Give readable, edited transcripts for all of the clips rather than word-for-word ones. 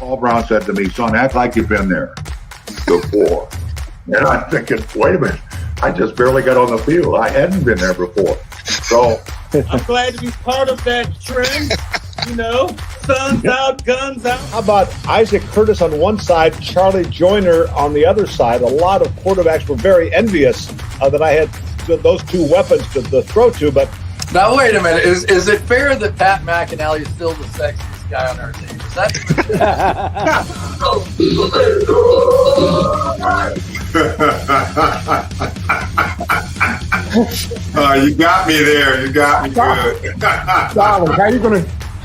Paul Brown said to me, son, act like you've been there before. And I'm thinking, wait a minute, I just barely got on the field. I hadn't been there before. So I'm glad to be part of that trend. You know, sun's out, guns out. How about Isaac Curtis on one side, Charlie Joyner on the other side? A lot of quarterbacks were very envious that I had those two weapons to throw to. But now, wait a minute. Is it fair that Pat McInally is still the sexiest guy on our team? Is that? You got me there. You got me good. Donald, how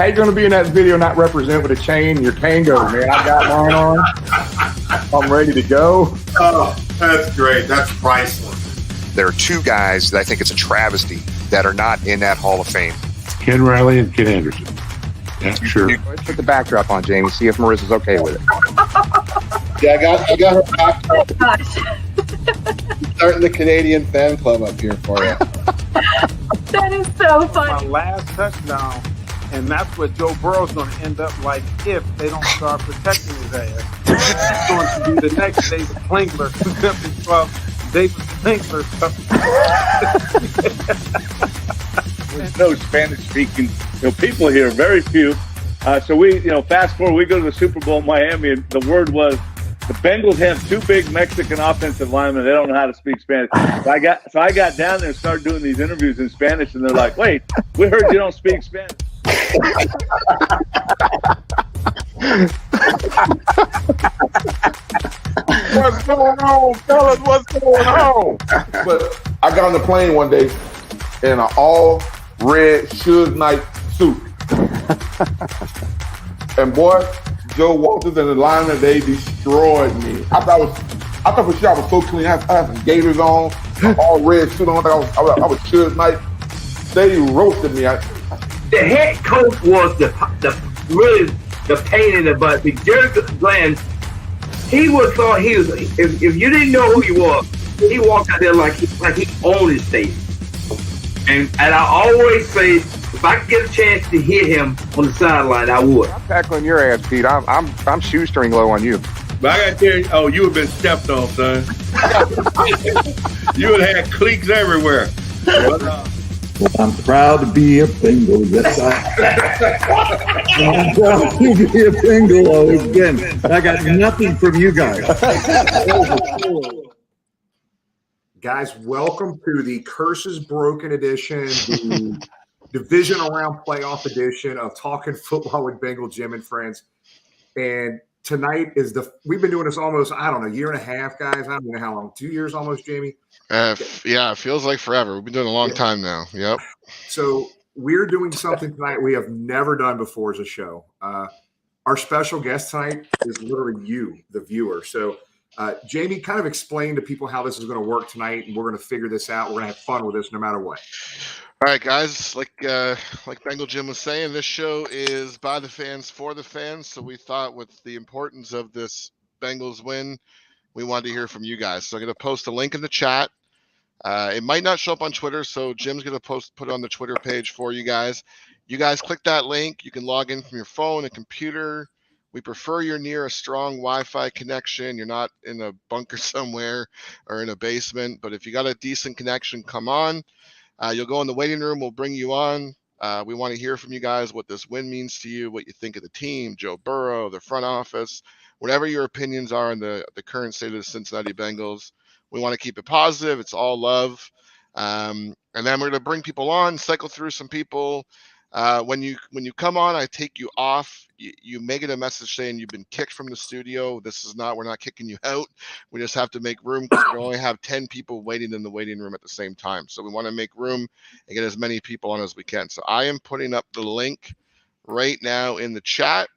you gonna be in that video not represent with a chain? Your tango, man. I got mine on. I'm ready to go. Oh, that's great. That's priceless. There are two guys that I think it's a travesty that are not in that Hall of Fame. Ken Riley and Ken Anderson. Yeah, sure. Let's put the backdrop on, Jamie. See if Marissa's okay with it. Yeah, I got her backdrop. Starting the Canadian fan club up here for you. That is so funny. My last touchdown, and that's what Joe Burrow's going to end up like if they don't start protecting his ass. He's going to be the next David Klingler, from David Klingler stuff. There's no Spanish speaking people here, very few. So we, fast forward, we go to the Super Bowl in Miami, and the word was the Bengals have two big Mexican offensive linemen. They don't know how to speak Spanish. So I got down there and started doing these interviews in Spanish, and they're like, "Wait, we heard you don't speak Spanish." What's going on, fellas? What's going on? But I got on the plane one day in an all red Suge Knight suit. And boy, Joe Walters and the lineman, they destroyed me. I thought for sure I was so clean. I had some gaiters on, all red suit on. I was Suge Knight. They roasted me. The head coach was the pain in the butt. The Jerry Glenn, he would thought he was. If you didn't know who he was, he walked out there like he owned his state. And I always say, if I could get a chance to hit him on the sideline, I would. I'm tackling your ass, Pete. I'm shoestring low on you. But I got to tell you, you have been stepped on, son. You would have had cleats everywhere. Well, I'm proud to be a Bengal. Yes, I'm proud to be a Bengal. Always been. I got nothing from you guys. Guys, welcome to the Curses Broken edition, the division around playoff edition of Talking Football with Bengal Jim and Friends. And tonight is we've been doing this almost, I don't know, a year and a half, guys. I don't know how long, 2 years almost, Jamie? Yeah, it feels like forever. We've been doing it a long time now. Yep. So we're doing something tonight we have never done before as a show. Our special guest tonight is literally you, the viewer. So Jamie, kind of explain to people how this is going to work tonight, and we're going to figure this out. We're going to have fun with this no matter what. All right, guys. Like Bengal Jim was saying, this show is by the fans for the fans. So we thought, with the importance of this Bengals win, we wanted to hear from you guys. So I'm going to post a link in the chat. It might not show up on Twitter, so Jim's going to put it on the Twitter page for you guys. You guys click that link. You can log in from your phone, a computer. We prefer you're near a strong Wi-Fi connection. You're not in a bunker somewhere or in a basement. But if you got a decent connection, come on. You'll go in the waiting room. We'll bring you on. We want to hear from you guys what this win means to you, what you think of the team, Joe Burrow, the front office, whatever your opinions are on the current state of the Cincinnati Bengals. We want to keep it positive. It's all love. And then we're going to bring people on, cycle through some people. When you come on, I take you off. You may get a message saying you've been kicked from the studio. We're not kicking you out. We just have to make room because we only have 10 people waiting in the waiting room at the same time. So we want to make room and get as many people on as we can. So I am putting up the link right now in the chat.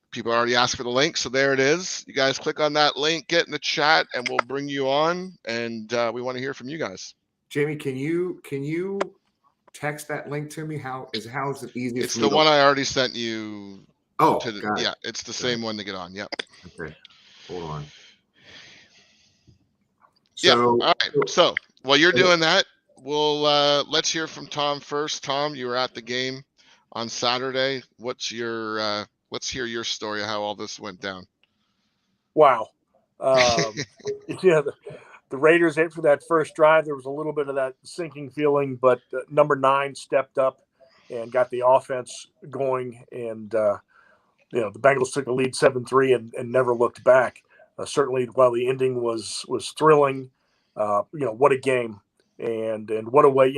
People already asked for the link, so there it is. You guys click on that link, get in the chat, and we'll bring you on. And we want to hear from you guys. Jamie, can you text that link to me? How is it easiest? It's the one I already sent you. Oh, yeah, it's the same one to get on. Yep. Okay, hold on. So, yeah. All right. So while you're doing that, we'll let's hear from Tom first. Tom, you were at the game on Saturday. What's your let's hear your story of how all this went down. Wow. Yeah, the Raiders, after that first drive, there was a little bit of that sinking feeling, but number 9 stepped up and got the offense going. And, the Bengals took the lead 7-3 and never looked back. Certainly, while the ending was thrilling, what a game. And what a way,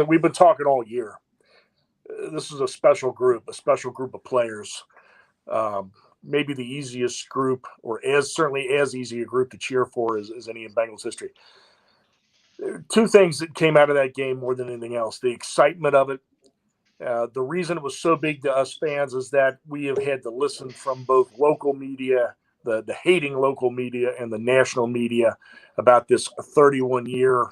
we've been talking all year. This is a special group of players. Maybe the easiest group, or certainly as easy a group to cheer for as any in Bengals history. 2 things that came out of that game more than anything else: the excitement of it. The reason it was so big to us fans is that we have had to listen from both local media, the hating local media, and the national media about this 31-year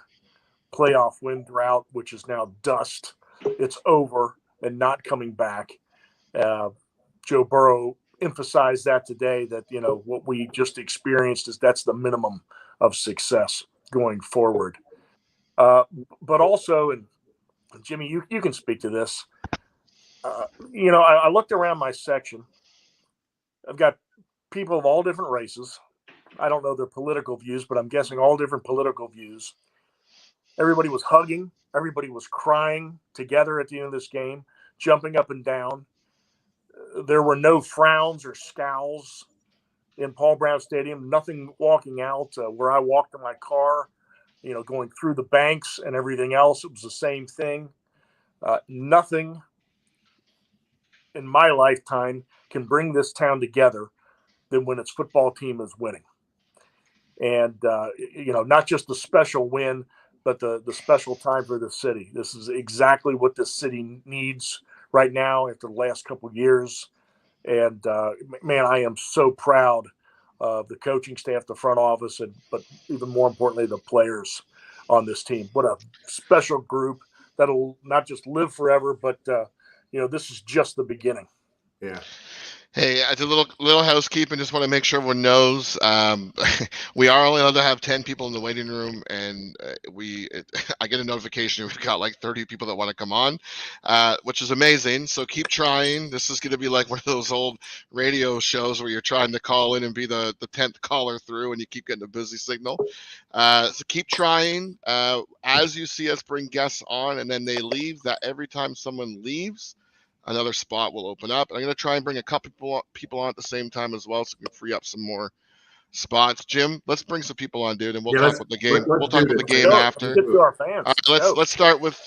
playoff win drought, which is now dust. It's over and not coming back. Joe Burrow emphasized that today, that what we just experienced that's the minimum of success going forward. But also, and Jimmy, you can speak to this. I looked around my section. I've got people of all different races. I don't know their political views, but I'm guessing all different political views. Everybody was hugging. Everybody was crying together at the end of this game, jumping up and down. There were no frowns or scowls in Paul Brown Stadium, nothing walking out. Where I walked in my car, going through the banks and everything else, it was the same thing. Nothing in my lifetime can bring this town together than when its football team is winning. And, not just the special win, but the special time for the city. This is exactly what this city needs right now after the last couple of years. And, man, I am so proud of the coaching staff, the front office, but even more importantly, the players on this team. What a special group that'll not just live forever, but, this is just the beginning. Yeah. Hey, I did a little housekeeping. Just want to make sure everyone knows we are only allowed to have 10 people in the waiting room, and I get a notification we've got like 30 people that want to come on, which is amazing. So keep trying. This is going to be like one of those old radio shows where you're trying to call in and be the 10th caller through, and you keep getting a busy signal. So keep trying. As you see us bring guests on and then they leave, that every time someone leaves, another spot will open up. I'm going to try and bring a couple people on at the same time as well, so we can free up some more spots. Jim, let's bring some people on, dude, and we'll talk about the game. We'll talk about the game after. Get to our fans. Let's start with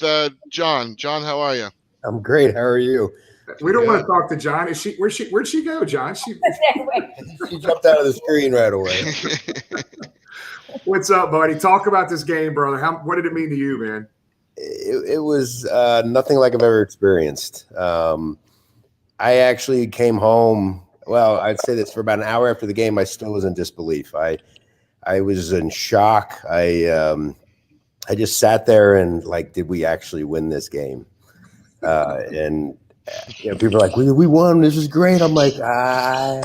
John. John, how are you? I'm great. How are you? We don't want to talk to John. Where'd she go, John? She jumped out of the screen right away. What's up, buddy? Talk about this game, brother. What did it mean to you, man? It was nothing like I've ever experienced. I actually came home. Well, I'd say this, for about an hour after the game, I still was in disbelief. I was in shock. I just sat there and did we actually win this game? And people are like, we won. This is great. I'm like, yeah,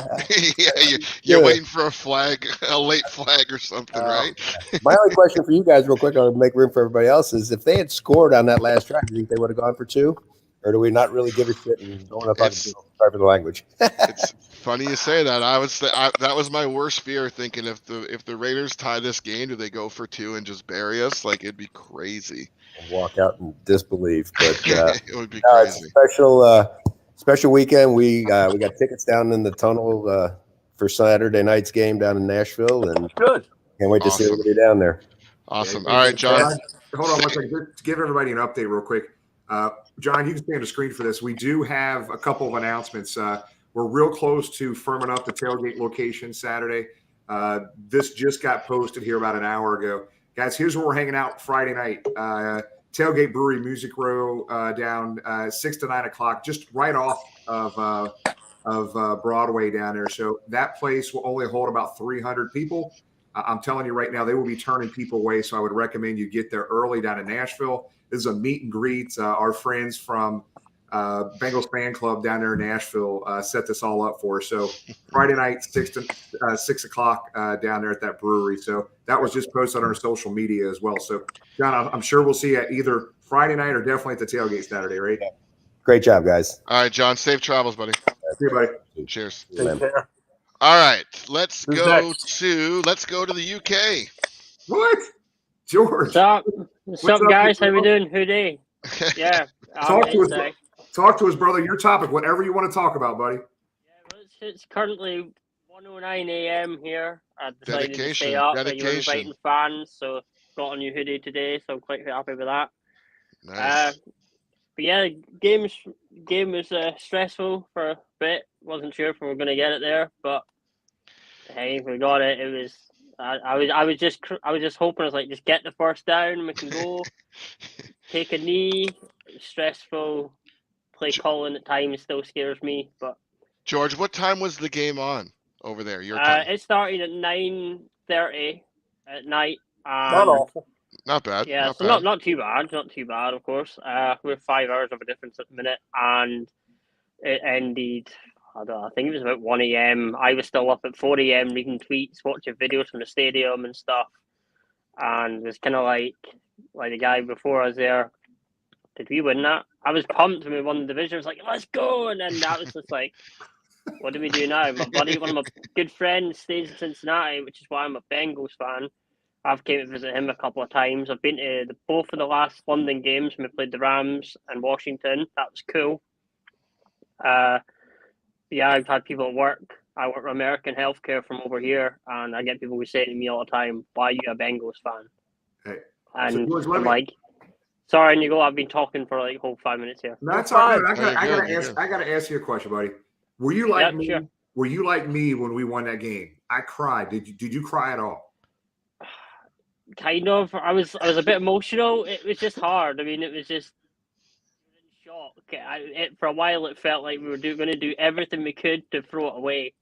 you're waiting for a late flag or something, right? My only question for you guys, real quick, I'll make room for everybody else, is if they had scored on that last drive, do you think they would have gone for 2? Or do we not really give a shit and don't want to talk? Sorry for the language. It's funny you say that. That was my worst fear, thinking if the Raiders tie this game, do they go for 2 and just bury us? Like, it'd be crazy. Walk out in disbelief, but it would be crazy. It's special weekend. We got tickets down in the tunnel for Saturday night's game down in Nashville, and good. Can't wait to see everybody down there. Awesome. All right, John. Hold on one second. Just give everybody an update real quick. John, you can stay on the screen for this. We do have a couple of announcements. We're real close to firming up the tailgate location Saturday. This just got posted here about an hour ago. Guys, here's where we're hanging out Friday night. Tailgate Brewery Music Row down 6 to 9 o'clock, just right off of Broadway down there. So that place will only hold about 300 people. I'm telling you right now, they will be turning people away. So I would recommend you get there early down in Nashville. This is a meet and greet. Our friends from Bengals fan club down there in Nashville set this all up for us. So Friday night, 6 o'clock down there at that brewery. So that was just posted on our social media as well. So John, I'm sure we'll see you either Friday night or definitely at the tailgate Saturday, right? Great job, guys. All right, John. Safe travels, buddy. See you, buddy. Cheers. Take care. All right, let's Who's go next? to the UK. What? George. What's up, guys? How we doing? Who day? Yeah. Talk to us, brother. Your topic, whatever you want to talk about, buddy. It's currently 1:09 a.m. here. I decided to stay Dedication, up. You were dedication. inviting fans, so got a new hoodie today, so I'm quite happy with that. Nice. But yeah, game was stressful for a bit. Wasn't sure if we were going to get it there, but hey, we got it. It was. I was just hoping, I was like, just get the first down and we can go. Take a knee. Stressful. Play calling at times still scares me, but. George, what time was the game on over there? Your time? It started at 9:30 at night. Not awful. Not bad. Yeah, not so bad. not too bad. Not too bad, of course. We're 5 hours of a difference at the minute, and it ended. I think it was about 1 a.m. I was still up at 4 a.m. reading tweets, watching videos from the stadium and stuff, and it was kind of like the guy before us there. Did we win that? I was pumped when we won the division. I was like, let's go, and then that was just like. What do we do now? My buddy, one of my good friends, stays in Cincinnati, which is why I'm a Bengals fan. I've came to visit him a couple of times. I've been to both of the last London games when we played the Rams and Washington. That was cool. Yeah, I've had people at work. I work with American Healthcare from over here, and I get people who say to me all the time, "Why are you a Bengals fan?" Hey, and George, I'm like, "Sorry, Nico, I've been talking for like a whole 5 minutes here." That's all right. I gotta ask you a question, buddy. Were you like me? Sure. Were you like me when we won that game? I cried. Did you cry at all? Kind of. I was a bit emotional. It was just hard. I mean, it was just in shock. For a while, it felt like we were going to do everything we could to throw it away,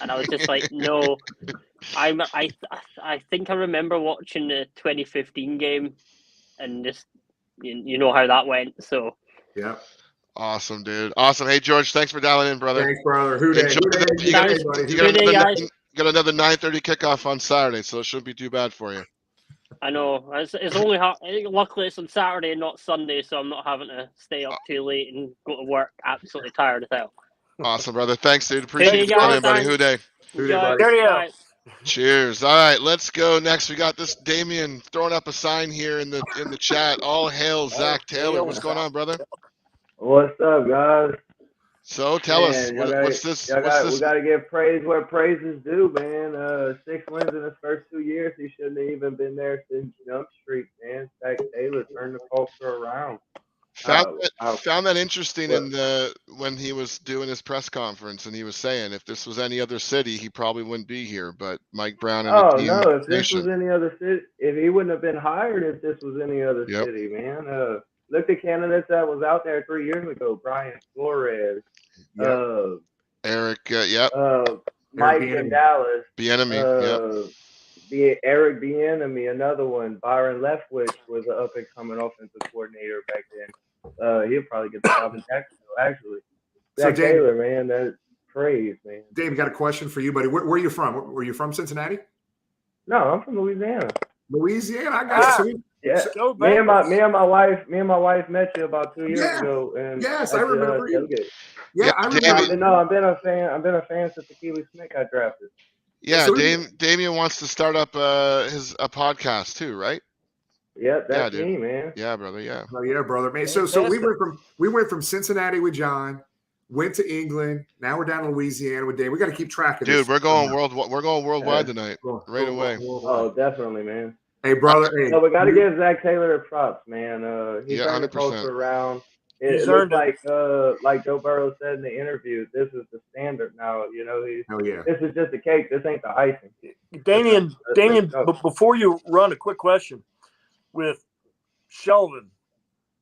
and I was just like, no. I think I remember watching the 2015 game, and just you know how that went. So yeah. Awesome, dude. Awesome. Hey, George, thanks for dialing in, brother. Thanks, brother. You got another 9:30 kickoff on Saturday, so it shouldn't be too bad for you. I know. It's only luckily it's on Saturday and not Sunday, so I'm not having to stay up too late and go to work absolutely tired as hell. Awesome, brother. Thanks, dude. Appreciate you calling in, buddy. Who day? buddy. Cheers. All right, let's go next. We got this Damien throwing up a sign here in the chat. All hail Zach Taylor. What's going on, brother? What's up, guys? So tell us, what's this? We got to give praise where praise is due, man. 6 wins in his first 2 years. He shouldn't have even been there since Jump Street, man. Zach Taylor turned the culture around. Found that interesting when he was doing his press conference, and he was saying if this was any other city, he probably wouldn't be here. But Mike Brown and the team. No, if this was any other city, if he wouldn't have been hired, if this was any other city, man. Look at candidates that was out there 3 years ago: Brian Flores, Eric, Mike in Dallas, Bieniemy, Eric Bieniemy, another one. Byron Leftwich was an up and coming offensive coordinator back then. He'll probably get the job in Jacksonville. Actually, Zach Taylor, man, that's praise, man. Dave, got a question for you, buddy. Where are you from? Were you from Cincinnati? No, I'm from Louisiana. Louisiana, I got you. Yeah, me and my wife met you about 2 years ago, and yes, I remember you. Yeah, I remember. No, I've been a fan since the Keely Smith got drafted. Yeah, Damien wants to start up a podcast too, right? Yeah, that's me, man. Yeah, brother. Yeah. Oh, yeah, brother, man. So we went from Cincinnati with John, went to England. Now we're down to Louisiana with Dave. We got to keep track of this. Dude, we're going worldwide tonight, right away. Oh, definitely, man. Hey, brother. So we got to give Zach Taylor the props, man. He turned the culture around. It looks like Joe Burrow said in the interview, this is the standard now. You know, this is just the cake. This ain't the icing. Damien, before you run, a quick question. With Shelvin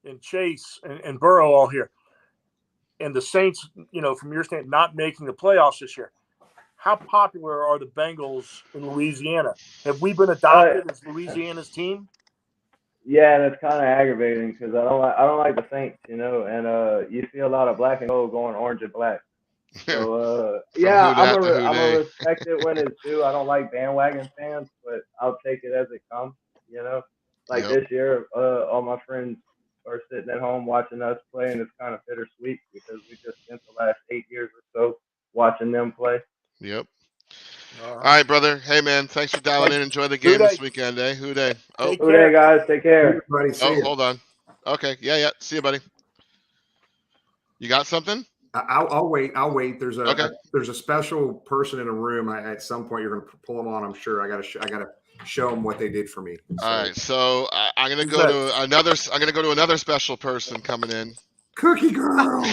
and Chase and Burrow all here, and the Saints, from your standpoint, not making the playoffs this year, how popular are the Bengals in Louisiana? Have we been adopted as Louisiana's team? Yeah, that's kind of aggravating because I don't like the Saints, and you see a lot of black and gold going orange and black. So I'm gonna respect it when it's due. I don't like bandwagon fans, but I'll take it as it comes. Like this year, all my friends are sitting at home watching us play, and it's kind of bittersweet because we just spent the last 8 years or so watching them play. Yep. All right, brother. Hey, man. Thanks for dialing in. Enjoy the game this weekend, eh? Who day? Oh, Who day, guys. Take care. Buddy, see oh, you. hold on. Okay. Yeah. See you, buddy. You got something? I'll wait. I'll wait. There's Okay. there's a special person in the room. At some point, you're going to pull them on. I'm sure. I got to show them what they did for me. So. All right. So I'm gonna go to another. I'm gonna go to another special person coming in. Cookie Girl.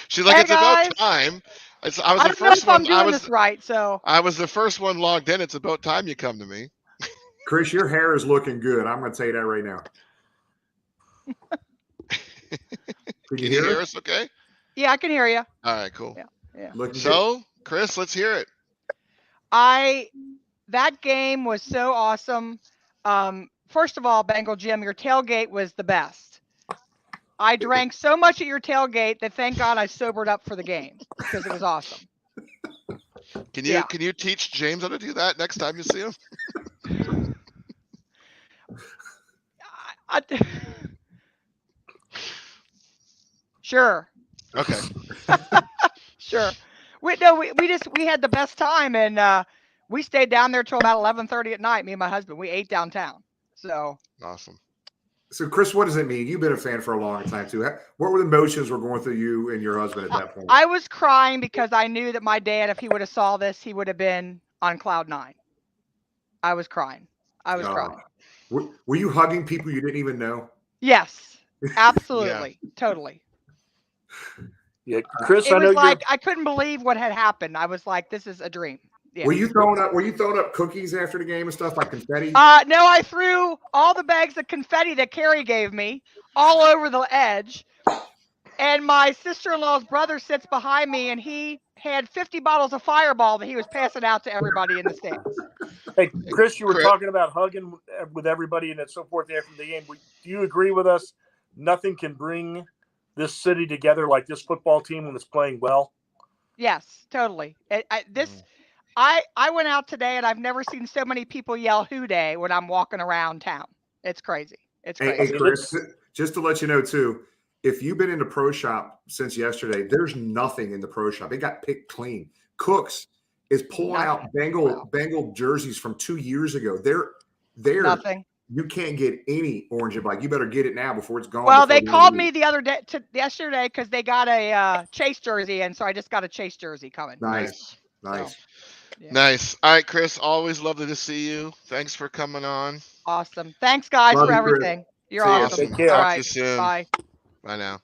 She's like, Hey, it's guys. about time. I was I the don't know first if I'm one. doing this right, so. I was the first one logged in. It's about time you come to me. Chris, your hair is looking good. I'm going to tell you that right now. Can you hear us? Okay. Yeah, I can hear you. All right. Cool. Yeah. So, Chris, let's hear it. That game was so awesome. First of all, Bengal Jim, your tailgate was the best. I drank so much at your tailgate that thank God I sobered up for the game because it was awesome. Can you teach James how to do that next time you see him? Sure. Okay. Sure. We had the best time, and we stayed down there till about 11:30 at night. Me and my husband, we ate downtown. So awesome. So, Chris, what does it mean? You've been a fan for a long time too. What were the emotions were going through you and your husband at that point? I was crying because I knew that my dad, if he would have saw this, he would have been on cloud 9. I was crying. Crying. Were you hugging people you didn't even know? Yes, absolutely, totally. Yeah, Chris, It was like I couldn't believe what had happened. I was like, "This is a dream." Yeah. Were you throwing up cookies after the game and stuff like confetti? No, I threw all the bags of confetti that Carrie gave me all over the edge. And my sister-in-law's brother sits behind me, and he had 50 bottles of Fireball that he was passing out to everybody in the stands. Hey, Chris, you were talking about hugging with everybody and so forth after the game. Do you agree with us? Nothing can bring this city together like this football team when it's playing well. Yes, totally. I went out today, and I've never seen so many people yell "Who Day" when I'm walking around town. It's crazy. It's crazy. Hey, Chris, just to let you know too, if you've been in the pro shop since yesterday, there's nothing in the pro shop. It got picked clean. Cooks is pulling out Bengal jerseys from 2 years ago. They're nothing. You can't get any orange and black. You better get it now before it's gone. Well, they called me the other day, yesterday, because they got a Chase jersey, and so I just got a Chase jersey coming. Nice. Yeah. Nice. All right, Chris. Always lovely to see you. Thanks for coming on. Awesome. Thanks, guys, for everything. You're awesome. Take care. All Talk right. to you soon. Bye. Bye now.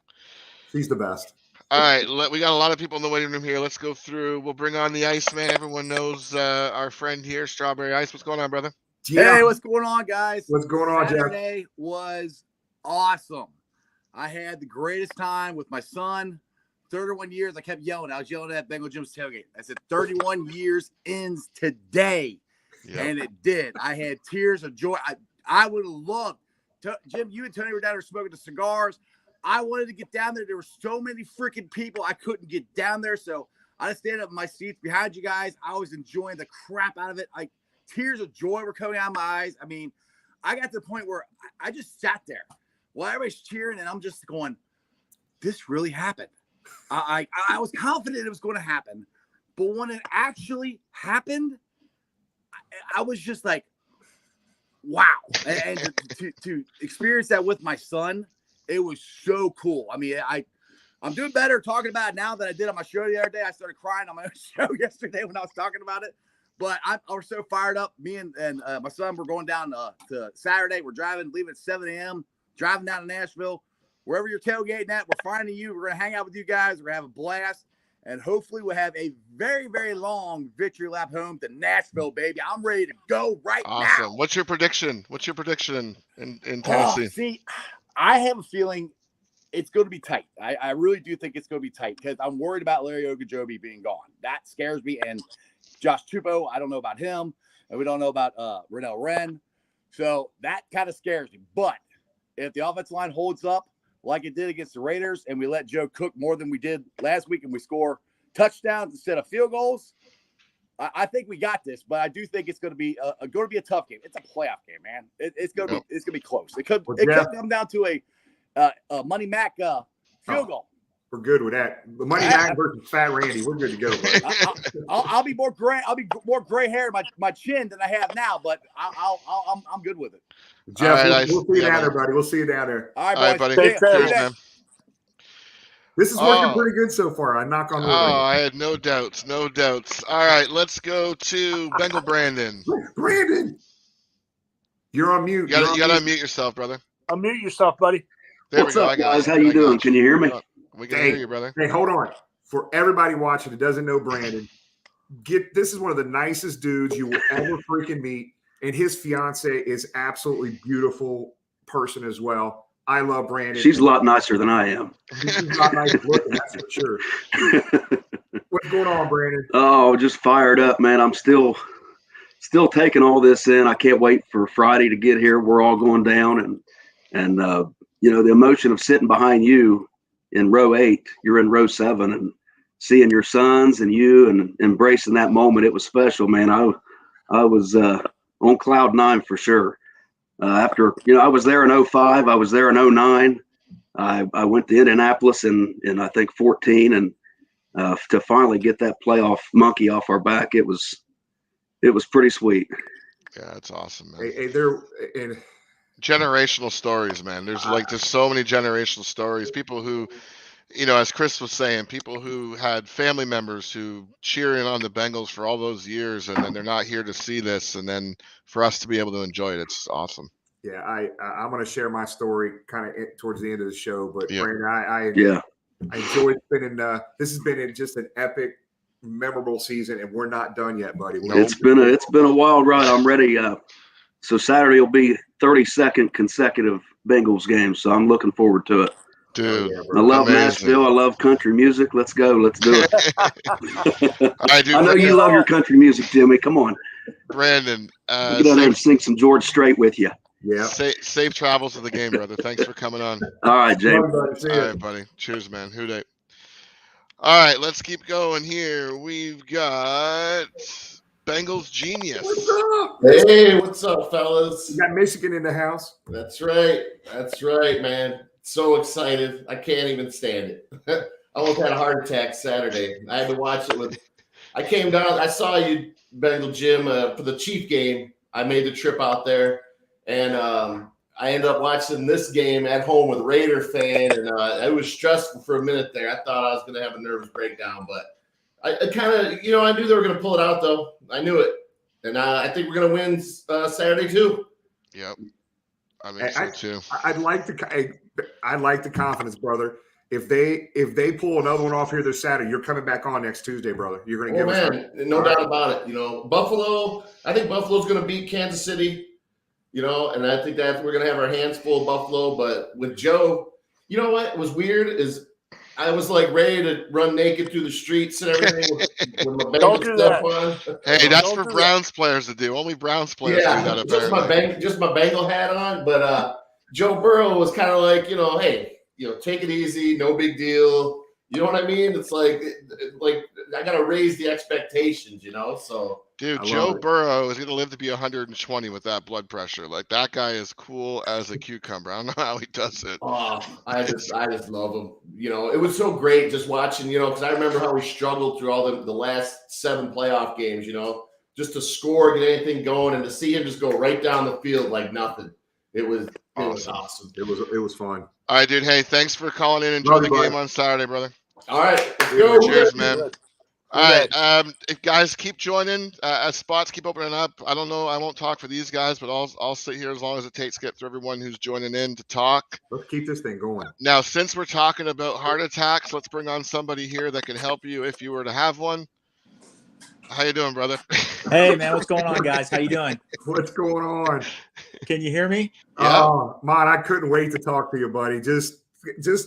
She's the best. All right, we got a lot of people in the waiting room here. Let's go through. We'll bring on the Iceman. Everyone knows our friend here, Strawberry Ice. What's going on, brother? Yeah. Hey, what's going on, guys? What's going on, Jeff? Saturday was awesome. I had the greatest time with my son. 31 years, I kept yelling. I was yelling at Bengal Jim's tailgate. I said, 31 years ends today. Yep. And it did. I had tears of joy. I would have loved Jim, you and Tony were down there smoking the cigars. I wanted to get down there. There were so many freaking people. I couldn't get down there. So I just stayed up in my seats behind you guys. I was enjoying the crap out of it. Tears of joy were coming out of my eyes. I mean, I got to the point where I just sat there while everybody's cheering, and I'm just going, this really happened. I was confident it was going to happen. But when it actually happened, I was just like, wow. And to experience that with my son, it was so cool. I mean, I'm doing better talking about it now than I did on my show the other day. I started crying on my own show yesterday when I was talking about it. But I was so fired up. Me and my son, we're going down to Saturday. We're leaving at 7 a.m., driving down to Nashville. Wherever you're tailgating at, we're finding you. We're going to hang out with you guys. We're going to have a blast. And hopefully we'll have a very, very long victory lap home to Nashville, baby. I'm ready to go now. Awesome. What's your prediction? In Tennessee? See, I have a feeling it's going to be tight. I really do think it's going to be tight because I'm worried about Larry Ogunjobi being gone. That scares me. And Josh Tupou, I don't know about him. And we don't know about Renell Wren. So that kind of scares me. But if the offensive line holds up like it did against the Raiders and we let Joe cook more than we did last week and we score touchdowns instead of field goals, I think we got this, but I do think it's going to be a tough game. It's a playoff game, man. It's going to be close. It could come down to a Money Mac field goal. We're good with that. The Money Mac versus Fat Randy. We're good to go. I'll be more gray. I'll be more gray hair in my chin than I have now, but I'm good with it. Jeff, we'll see you down there, buddy. We'll see you down there. All right, buddy. Cheers, man. This is working pretty good so far. I knock on wood. I had no doubts. No doubts. All right, let's go to Bengal Brandon. Brandon, you're on mute. You got to unmute yourself, brother. Unmute yourself, buddy. There What's we go. up, guys? How you doing? Can you hear me? We can hear you, brother. Hey, hold on. For everybody watching that doesn't know Brandon, this is one of the nicest dudes you will ever freaking meet, and his fiance is absolutely beautiful person as well. I love Brandon. She's a lot nicer than I am. She's a lot nicer looking, that's for sure. What's going on, Brandon? Oh, just fired up, man. I'm still taking all this in. I can't wait for Friday to get here. We're all going down, and the emotion of sitting behind you in row 8, you're in row 7, and seeing your sons and you and embracing that moment, it was special, man. I was on cloud 9 for sure. After, I was there in 05, I was there in 09. I went to Indianapolis in I think 14, and to finally get that playoff monkey off our back, it was pretty sweet. Yeah, it's awesome, man. Hey, generational stories, man. There's so many generational stories. People who, as Chris was saying, people who had family members who cheering on the Bengals for all those years, and then they're not here to see this, and then for us to be able to enjoy it, it's awesome. Yeah, I'm going to share my story kind of towards the end of the show, but yeah. Brandon, I enjoyed spending. This has been just an epic, memorable season, and we're not done yet, buddy. It's been a wild ride. I'm ready. So Saturday will be 32nd consecutive Bengals game, so I'm looking forward to it. Dude, I love Nashville. I love country music. Let's go. Let's do it. I know you love your country music, Jimmy. Come on, Brandon. Get out there and sing some George Strait with you. Yeah. Safe travels to the game, brother. Thanks for coming on. All right, James. All right, buddy. Cheers, man. Who day? All right, let's keep going here. We've got Bengals Genius. What's up? Hey, what's up, fellas? You got Michigan in the house. That's right. That's right, man. So excited. I can't even stand it. I almost had a heart attack Saturday. I had to watch it I came down. I saw you, Bengal Jim, for the Chief game. I made the trip out there, and I ended up watching this game at home with a Raider fan, and it was stressful for a minute there. I thought I was going to have a nervous breakdown, but I kind of, I knew they were going to pull it out, though. I knew it, and I think we're going to win Saturday too. Yep, I mean so too. I like the confidence, brother. If they pull another one off here this Saturday, you're coming back on next Tuesday, brother. You're going to give us no doubt about it. Buffalo. I think Buffalo's going to beat Kansas City. And I think that we're going to have our hands full of Buffalo. But with Joe, you know what was weird is I was like ready to run naked through the streets and everything with my Bengals stuff on. Hey, that's for Browns players to do. Only Browns players do that. Just my Bengal hat on. But Joe Burrow was kind of like, hey, take it easy, no big deal. You know what I mean? It's like I got to raise the expectations, So, dude, Joe Burrow is going to live to be 120 with that blood pressure. Like that guy is cool as a cucumber. I don't know how he does it. Oh, I just love him. It was so great just watching. Because I remember how he struggled through all the last 7 playoff games. Just to score, get anything going, and to see him just go right down the field like nothing. It was awesome. It was fun. All right, dude. Hey, thanks for calling in. Enjoy the game on Saturday, brother. All right, let's go. Cheers, man. All right, if guys keep joining, as spots keep opening up. I don't know. I won't talk for these guys, but I'll sit here as long as it takes to get through everyone who's joining in to talk. Let's keep this thing going. Now, since we're talking about heart attacks, let's bring on somebody here that can help you if you were to have one. How you doing, brother? Hey, man, what's going on, guys? How you doing? What's going on? Can you hear me? Yeah. Oh, man, I couldn't wait to talk to you, buddy. Just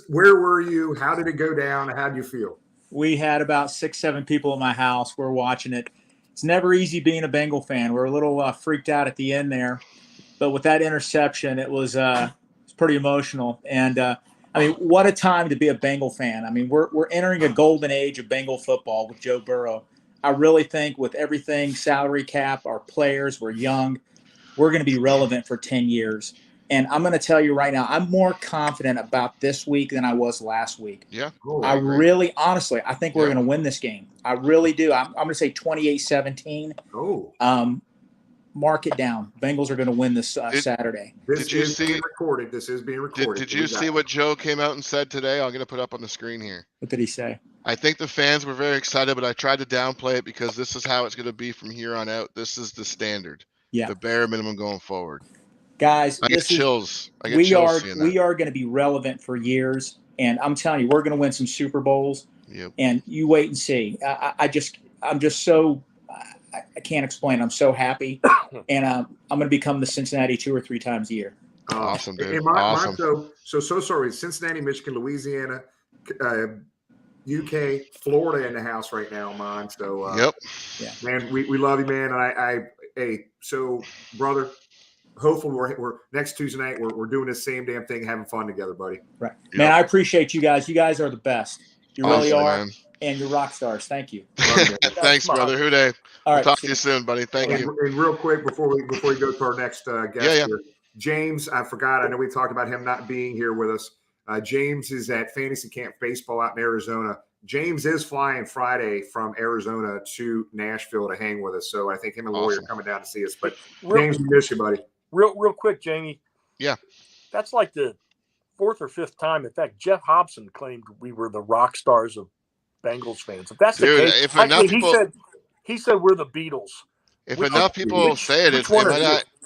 where were you? How did it go down? How did you feel? We had about 6-7 people in my house. We're watching it. It's never easy being a Bengal fan. We're a little freaked out at the end there, but with that interception, it was pretty emotional. And I mean, what a time to be a Bengal fan. I mean, we're entering a golden age of Bengal football with Joe Burrow. I really think with everything, salary cap, our players, we're young, we're going to be relevant for 10 years. And I'm going to tell you right now, I'm more confident about this week than I was last week. Yeah. I really, honestly, I think we're going to win this game. I really do. I'm going to say 28-17. Oh. Mark it down. Bengals are going to win this Saturday. This is being recorded. This is being recorded. Did you see what Joe came out and said today? I'm going to put up on the screen here. What did he say? I think the fans were very excited, but I tried to downplay it because this is how it's going to be from here on out. This is the standard. Yeah. The bare minimum going forward. Guys, I get chills. We are going to be relevant for years, and I'm telling you, we're going to win some Super Bowls. Yep. I you wait and see. I'm just so I can't explain. I'm so happy, and I'm going to become the Cincinnati 2 or 3 times a year. Awesome, dude. Awesome. So sorry. Cincinnati, Michigan, Louisiana, UK, Florida in the house right now, man. So yep. Yeah. Man, we love you, man. Hey, so brother. Hopefully we're next Tuesday night. We're doing the same damn thing, having fun together, buddy. Right, man. I appreciate you guys. You guys are the best. You really Awesome, are, man. And you're rock stars. Thank you. Thanks, brother. Houday. All right, talk to you soon, buddy. Thank you. And real quick before we go to our next guest here, James. I forgot. I know we talked about him not being here with us. James is at Fantasy Camp Baseball out in Arizona. James is flying Friday from Arizona to Nashville to hang with us. So I think him and Lawyer are coming down to see us. But James, we miss you, buddy. Real quick, Jamie. Yeah. That's like the 4th or 5th time. In fact, Jeff Hobson claimed we were the rock stars of Bengals fans. If that's the case, if enough people, he said we're the Beatles. If enough people say it,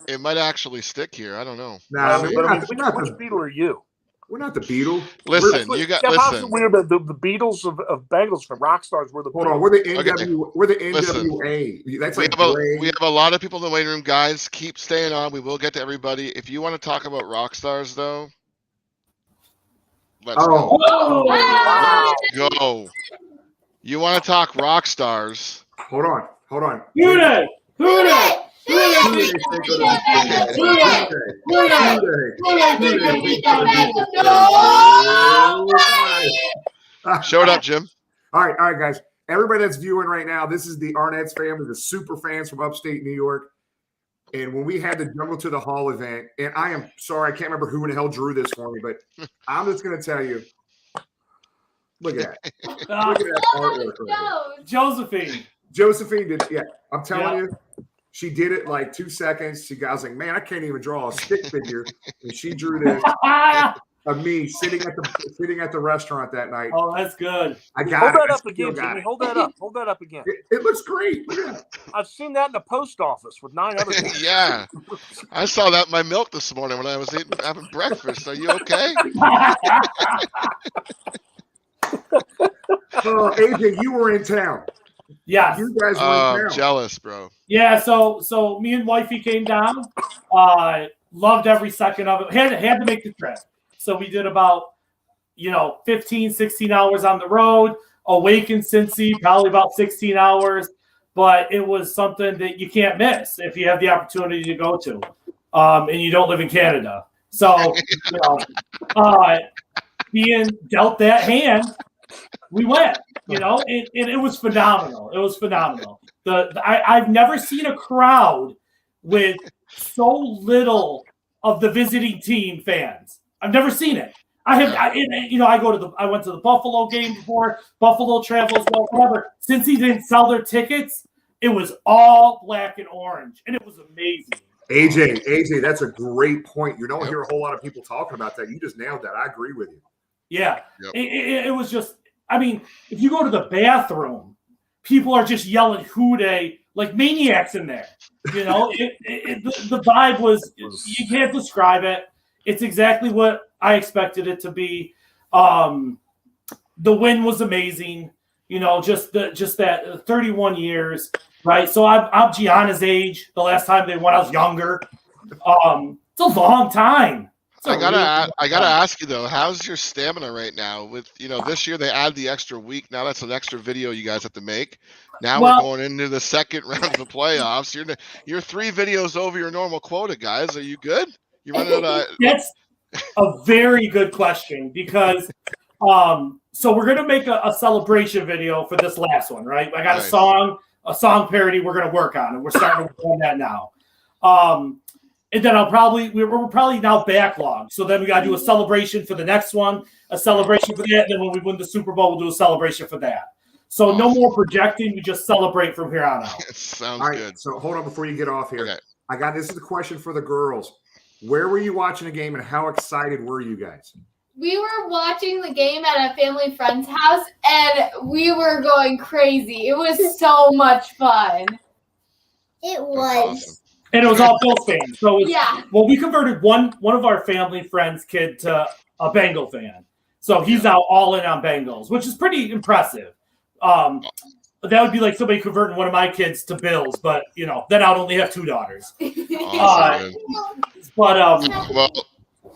it might actually stick here. I don't know. Nah, which Beatle are you? We're not the Beatles. Listen, Jeff Hobson, we're the Beatles of Bengals from rock stars. We're the Hold on, we're the NW, we're the NWA. That's we have a lot of people in the waiting room, guys. Keep staying on. We will get to everybody. If you want to talk about rock stars, though, let's go. Wow. Go. You want to talk rock stars? Hold on. Who Show it up, Jim. All right, guys. Everybody that's viewing right now, this is the Arnett's family, the super fans from upstate New York. And when we had the Jungle to the Hall event, and I am sorry, I can't remember who in the hell drew this for me, but I'm just going to tell you, look at that. Look at that artwork. Right Josephine did, yeah. I'm telling you, she did it like 2 seconds. I was like, man, I can't even draw a stick figure. And she drew this of me sitting at the restaurant that night. Oh, that's good. I got Hold that up again, Jimmy. Hold that up. Hold that up again. It looks great. Look at it. I've seen that in the post office with 9 other people. Yeah. I saw that in my milk this morning when I was having breakfast. Are you okay? AJ, you were in town. Yes. You guys were in town. Jealous, bro. Yeah, so me and wifey came down. Loved every second of it. Had to make the trip. So we did about 15, 16 hours on the road, awake in Cincy, probably about 16 hours. But it was something that you can't miss if you have the opportunity to go to. And you don't live in Canada. So, being dealt that hand, we went, and it was phenomenal. It was phenomenal. I've never seen a crowd with so little of the visiting team fans. I've never seen it. I went to the Buffalo game before. Buffalo travels well, whatever. Since he didn't sell their tickets, it was all black and orange, and it was amazing. AJ, that's a great point. You don't hear a whole lot of people talking about that. You just nailed that. I agree with you. Yeah, it was just. I mean, if you go to the bathroom, people are just yelling "Houday" like maniacs in there. The vibe was. You can't describe it. It's exactly what I expected it to be. The win was amazing. Just that 31 years, right? So I'm Gianna's age. The last time they went, I was younger. It's a long time. I gotta ask you though, how's your stamina right now? With this year they add the extra week. Now that's an extra video you guys have to make. Now we're going into the second round of the playoffs. You're 3 videos over your normal quota, guys. Are you good? You running out of... That's a very good question because so we're gonna make a celebration video for this last one, right? I got a song a song parody we're going to work on, and we're starting to work on that now. And then we're probably now backlogged. So then we got to do a celebration for the next one, a celebration for that. And then when we win the Super Bowl, we'll do a celebration for that. So no more projecting. We just celebrate from here on out. Sounds All right, good. So hold on before you get off here. Okay. This is a question for the girls. Where were you watching the game and how excited were you guys? We were watching the game at a family friend's house and we were going crazy. It was so much fun. It was. Awesome. And it was all Bills fans. So yeah. Well, we converted one of our family friends' kid to a Bengal fan. So he's now all in on Bengals, which is pretty impressive. That would be like somebody converting one of my kids to Bills, but then I would only have 2 daughters. Awesome, well,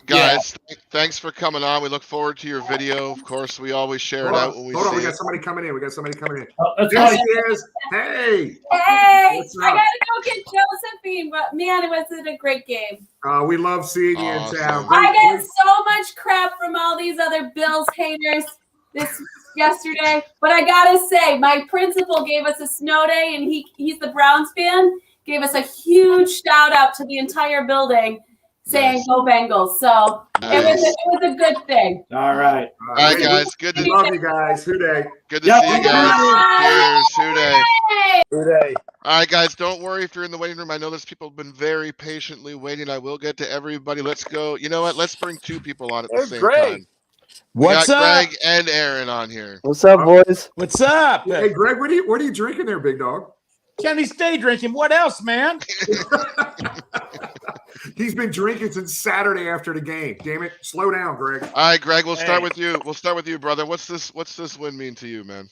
guys, yeah. Thanks for coming on. We look forward to your video. Of course, we always share it out when we see it. We got somebody coming in. That's There right. she is. Hey. Hey, What's I up? gotta go get Josephine, but man, it was a great game. We love seeing you in town. I get so much crap from all these other Bills haters yesterday, but I gotta say, my principal gave us a snow day, and he's the Browns fan. Gave us a huge shout out to the entire building, saying "Go Bengals." So it was a good thing. All right. All right, guys. Good to love you guys. Who day? Good to see you guys. Cheers. Who day? Who day? All right, guys, don't worry if you're in the waiting room. I know there's people who've been very patiently waiting. I will get to everybody. Let's go. You know what? Let's bring 2 people on at the same time. What's we got up? Greg and Aaron on here. What's up, boys? What's up? Hey, Greg, what are you drinking there, big dog? Kenny, stay drinking. What else, man? He's been drinking since Saturday after the game. Damn it. Slow down, Greg. All right, Greg, we'll start with you. We'll start with you, brother. What's this win mean to you, man?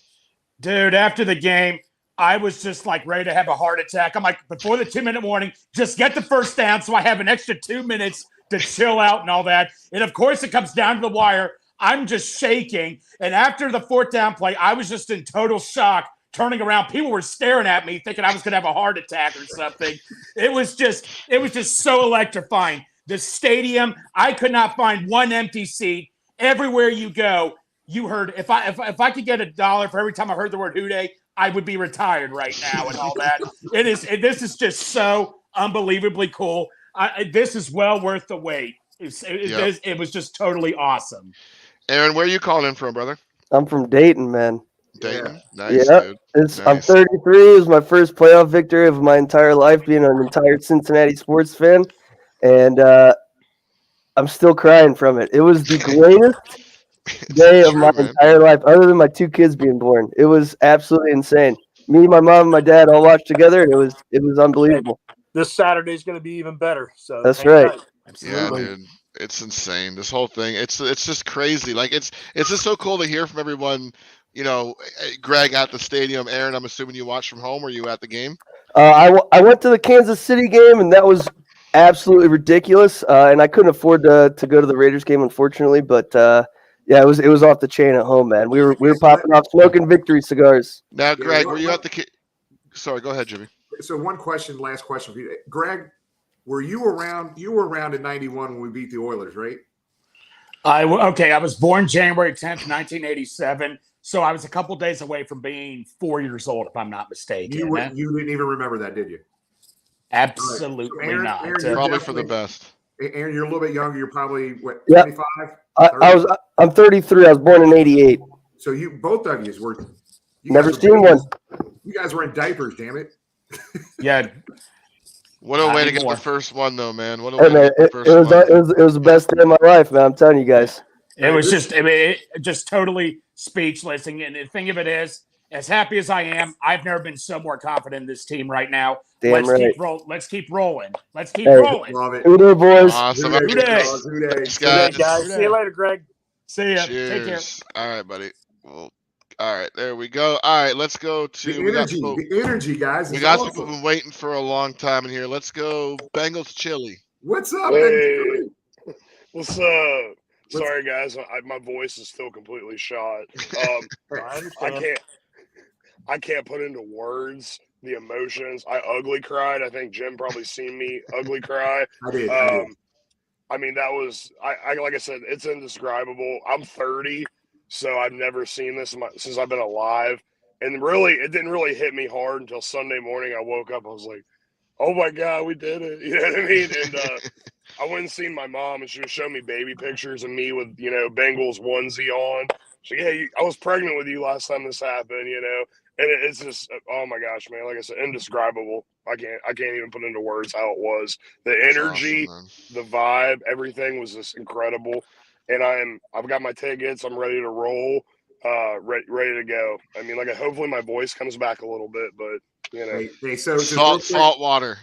Dude, after the game, I was just like ready to have a heart attack. I'm like, before the 2-minute warning, just get the first down so I have an extra 2 minutes to chill out and all that. And of course, it comes down to the wire. I'm just shaking. And after the 4th down play, I was just in total shock, turning around. People were staring at me thinking I was going to have a heart attack or something. It was just so electrifying. The stadium, I could not find one empty seat. Everywhere you go, you heard, if I could get $1 for every time I heard the word Houday, I would be retired right now and all that. This is just so unbelievably cool. This is well worth the wait. It was just totally awesome. Aaron, where are you calling in from, brother? I'm from Dayton, man. Dayton? Nice, yeah, dude. I'm 33. It was my first playoff victory of my entire life, being an entire Cincinnati sports fan. And I'm still crying from it. It was the greatest day of my entire life, other than my 2 kids being born. It was absolutely insane. Me, my mom, and my dad all watched together, and it was unbelievable. This Saturday is going to be even better. So that's right. Absolutely. Yeah, dude. It's insane. This whole thing. It's just crazy. Like it's just so cool to hear from everyone. Greg at the stadium. Aaron, I'm assuming you watched from home. Were you at the game? I went to the Kansas City game, and that was absolutely ridiculous. And I couldn't afford to go to the Raiders game, unfortunately. But yeah, it was off the chain at home, man. We were popping off, smoking victory cigars. Now, Greg, were you at the? Sorry, go ahead, Jimmy. So last question for you, Greg. Were you around? You were around in '91 when we beat the Oilers, right? I was born January 10th, 1987. So I was a couple days away from being 4 years old, if I'm not mistaken. You didn't even remember that, did you? Absolutely right. So not. Aaron, probably for the best. Aaron, you're a little bit younger. You're probably what? Yeah. 25. I'm 33. I was born in '88. So both of you were. Never seen one. You guys were in diapers, damn it. Yeah. What a way to get the first one, though, man. What a Hey, way man, to get the first one. it was the best day of my life, man. I'm telling you guys. It was just totally speechless. And the thing of it is, as happy as I am, I've never been so more confident in this team right now. Damn right. Let's keep rolling. Let's keep rolling. Love it. Houday, boys. Awesome. Houday. Guys. See you later, Greg. See ya. Cheers. Take care. All right, buddy. Well, all right, there we go. All right, let's go to the energy, guys. We got people who've been waiting for a long time in here. Let's go Bengals chili. What's up, hey. What's up? Sorry, guys. My voice is still completely shot. I can't put into words the emotions. I ugly cried. I think Jim probably seen me ugly cry. I did. I mean, that was like I said, it's indescribable. I'm 30, so I've never seen this since I've been alive. And really, it didn't really hit me hard until Sunday morning. I woke up, I was like, oh my God, we did it. You know what I mean? And I went and seen my mom, and she was showing me baby pictures of me with, Bengals onesie on. She's like, hey, I was pregnant with you last time this happened, And it's just, oh my gosh, man, like I said, indescribable. I can't even put into words how it was. The energy, awesome, the vibe, everything was just incredible. And I've got my tickets. I'm ready to roll, ready to go. I mean, hopefully my voice comes back a little bit, but Hey, so just salt water.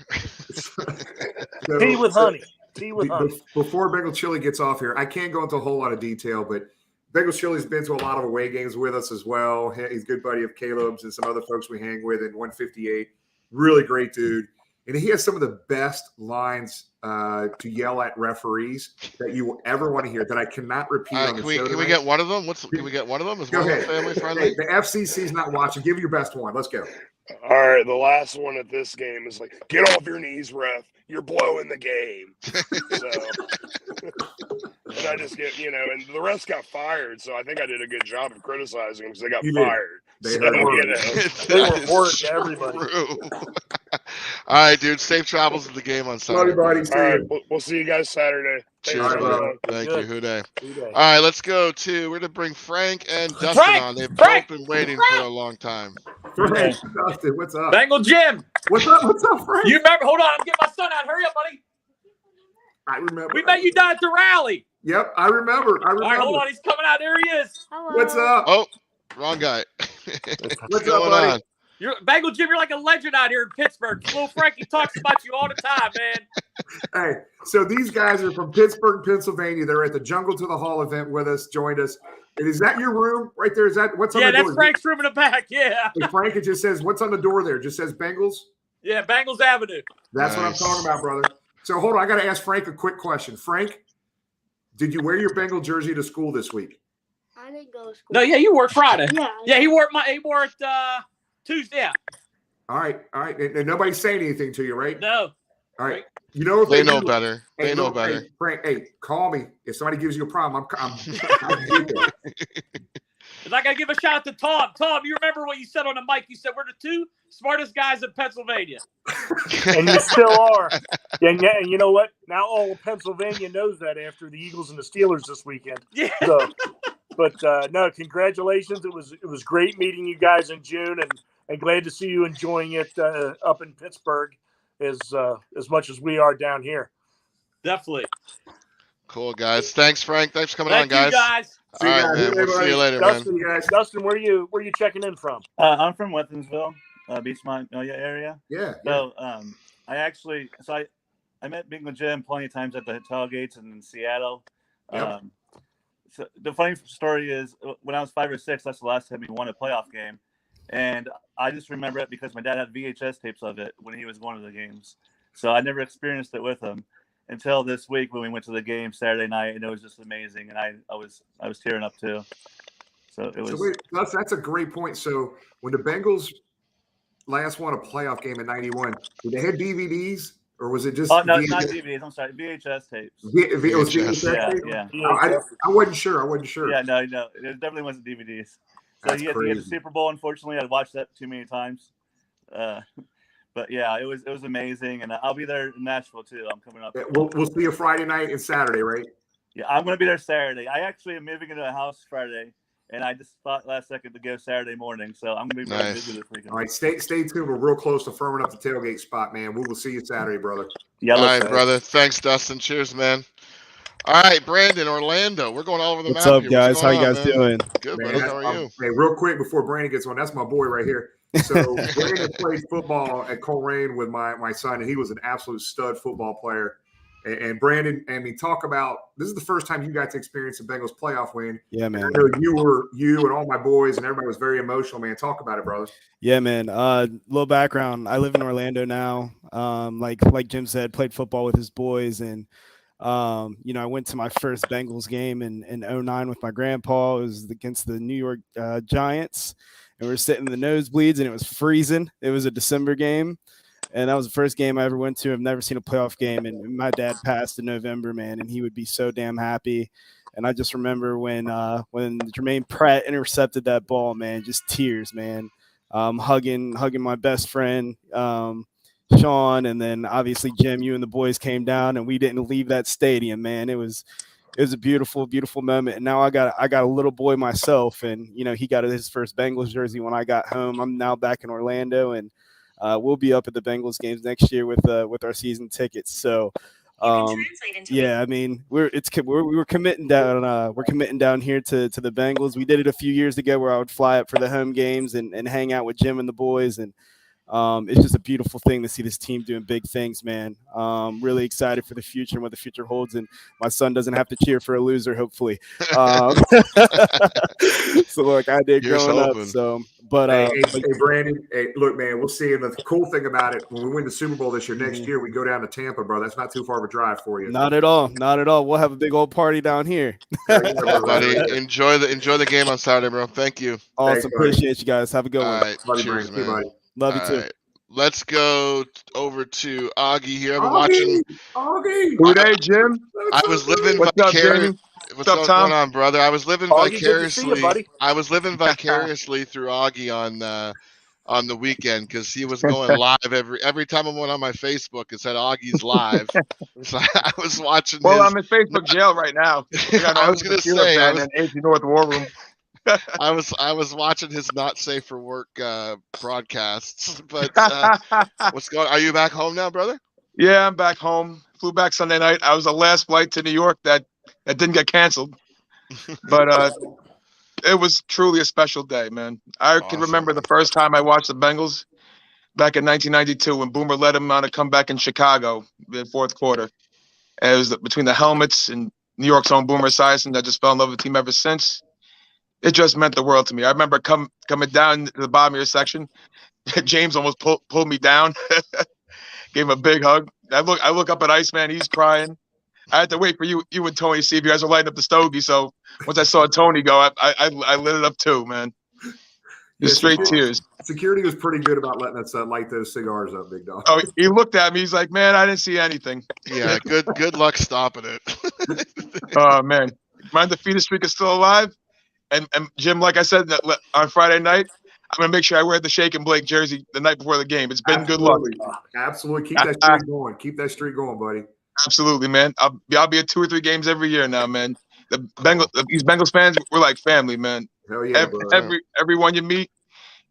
Tea with honey. Tea with honey. Before Bengal Chili gets off here, I can't go into a whole lot of detail, but Bengal Chili's been to a lot of away games with us as well. He's a good buddy of Caleb's and some other folks we hang with in 158. Really great dude. And he has some of the best lines to yell at referees that you will ever want to hear that I cannot repeat on the show. Can we get one of them? Can we get one of them? Is one of them family friendly? Hey, the FCC's not watching. Give your best one. Let's go. All right, the last one at this game is like, get off your knees, ref. You're blowing the game. And I just get, and the refs got fired, so I think I did a good job of criticizing them because they got fired. They were worse to everybody. All right, dude. Safe travels to the game on Sunday. Love you, buddy. All right, we'll see you guys Saturday. Cheers, Thanks, brother. Thank you. Houday. Houday. All right, let's go to. We're gonna bring Frank and Dustin on. They've both been waiting for a long time. Frank, Dustin, what's up? Bengal Jim. What's up? What's up, Frank? You remember? Hold on, I'm getting my son out. Hurry up, buddy. I remember. We met you down at the rally. Yep, I remember. All right, hold on. He's coming out. There he is. What's up? Oh, wrong guy. What's going buddy? on? You're Bengal Jim. You're like a legend out here in Pittsburgh. Little Frankie talks about you all the time, man. Hey, so these guys are from Pittsburgh, Pennsylvania. They're at the Jungle to the Hall event with us. Joined us. And is that your room right there? Is that what's on the door? Yeah, that's Frank's room in the back. Yeah. Hey, Frank, it just says what's on the door there? It just says Bengals. Yeah, Bengals Avenue. That's what I'm talking about, brother. So hold on, I got to ask Frank a quick question. Frank, did you wear your Bengal jersey to school this week? I didn't go to school. No, yeah, you wore it Friday. Yeah. He wore it Tuesday. Yeah. All right. And nobody's saying anything to you, right? No. All right. You know if They know do, better. Hey, They know look, better. Hey, Frank, hey, call me if somebody gives you a problem. I'm And I got to give a shout out to Tom. Tom, you remember what you said on the mic? You said we're the two smartest guys in Pennsylvania. And you still are. And you know what? Now all of Pennsylvania knows that after the Eagles and the Steelers this weekend. Yeah. So, but no, congratulations. It was great meeting you guys in June, and glad to see you enjoying it up in Pittsburgh as much as we are down here. Definitely. Cool, guys. Thanks, Frank. Thanks for coming on, Thank you, guys. All right, man. We'll see you later, man. Dustin, where you checking in from? I'm from Wethensville, Beach Magnolia area. Yeah. So I met Bengal Jim plenty of times at the tailgates in Seattle. Yep. So the funny story is when I was 5 or 6, that's the last time we won a playoff game. And I just remember it because my dad had VHS tapes of it when he was going to the games. So I never experienced it with him until this week when we went to the game Saturday night, and it was just amazing. And I was tearing up too. So it was. So wait, that's a great point. So when the Bengals last won a playoff game in '91, did they have DVDs or was it just? Oh no, not DVDs. I'm sorry, VHS tapes. It was VHS tapes? Yeah. I wasn't sure. Yeah, no, it definitely wasn't DVDs. So That's he had the crazy. Super Bowl. Unfortunately, I watched that too many times. But yeah, it was amazing, and I'll be there in Nashville too. I'm coming up. We'll see you Friday night and Saturday, right? Yeah, I'm going to be there Saturday. I actually am moving into a house Friday, and I just thought last second to go Saturday morning. So I'm going to be very busy this weekend. All right, stay tuned. We're real close to firming up the tailgate spot, man. We will see you Saturday, brother. All right, brother. Thanks, Dustin. Cheers, man. All right, Brandon, Orlando. We're going all over the What's map up, here. guys? What's How going you on, guys man? doing? Good, Man, buddy. How are you? Hey, real quick before Brandon gets on, that's my boy right here. So Brandon played football at Coleraine with my son, and he was an absolute stud football player. And Brandon, talk about this is the first time you got to experience the Bengals playoff win. Yeah, man. And I know you and all my boys and everybody was very emotional, man. Talk about it, brother. Yeah, man. Little background. I live in Orlando now. Like Jim said, played football with his boys, and I went to my first Bengals game in 2009 with my grandpa. It was against the New York Giants, and we were sitting in the nosebleeds, and it was freezing. It was a December game, and that was the first game I ever went to. I've never seen a playoff game, and my dad passed in November, man, and he would be so damn happy. And I just remember when Jermaine Pratt intercepted that ball, man, just tears, man. hugging my best friend, Sean, and then obviously Jim, you and the boys came down, and we didn't leave that stadium, man. It was a beautiful, beautiful moment. And now I got a little boy myself, and he got his first Bengals jersey when I got home. I'm now back in Orlando, and we'll be up at the Bengals games next year with our season tickets. So yeah, I mean, we're committing down. We're committing down here to the Bengals. We did it a few years ago where I would fly up for the home games and hang out with Jim and the boys, and it's just a beautiful thing to see this team doing big things, man. Really excited for the future and what the future holds, and my son doesn't have to cheer for a loser, hopefully. So look, I did growing up. So, but hey, Brandon, hey, look, man, we'll see. And the cool thing about it, when we win the Super Bowl this year, next year, we go down to Tampa, bro. That's not too far of a drive for you. Not at all. Not at all. We'll have a big old party down here. Buddy, enjoy the game on Saturday, bro. Thank you. Awesome. Thanks, appreciate you guys. Have a good one. All right. Buddy, Cheers, Brandon. man. Love you too. Right. Let's go over to Augie here. I've been watching. Augie. Good day, Jim. I was living What's up, vicariously. Jamie? What's up, Tom? going on, brother? I was living Augie, good to see you, vicariously. buddy. I was living vicariously through Augie on the weekend because he was going live every time I went on my Facebook. It said Augie's live, so I was watching. Well, I'm in Facebook jail right now. I was gonna say, in AC North War Room. I was watching his not safe for work broadcasts. But what's going? Are you back home now, brother? Yeah, I'm back home. Flew back Sunday night. I was the last flight to New York that didn't get canceled. But it was truly a special day, man. I can remember the first time I watched the Bengals back in 1992 when Boomer led them on a comeback in Chicago in the fourth quarter. And it was between the helmets and New York's own Boomer Esiason. I just fell in love with the team ever since. It just meant the world to me. I remember coming down to the bottom of your section. James almost pulled me down. Gave him a big hug. I look up at Iceman. He's crying. I had to wait for you and Tony to see if you guys were lighting up the stogie. So once I saw Tony go, I lit it up too, man. Just straight tears. Security was pretty good about letting us light those cigars up, big dog. Oh, he looked at me. He's like, "Man, I didn't see anything." Yeah, good luck stopping it. Oh man, my undefeated streak is still alive. And Jim, like I said on Friday night, I'm gonna make sure I wear the Shake and Blake jersey the night before the game. It's been good luck. Absolutely, keep that streak going. Keep that streak going, buddy. Absolutely, man. I'll be at 2 or 3 games every year now, man. These Bengals fans, we're like family, man. Hell yeah, everyone you meet,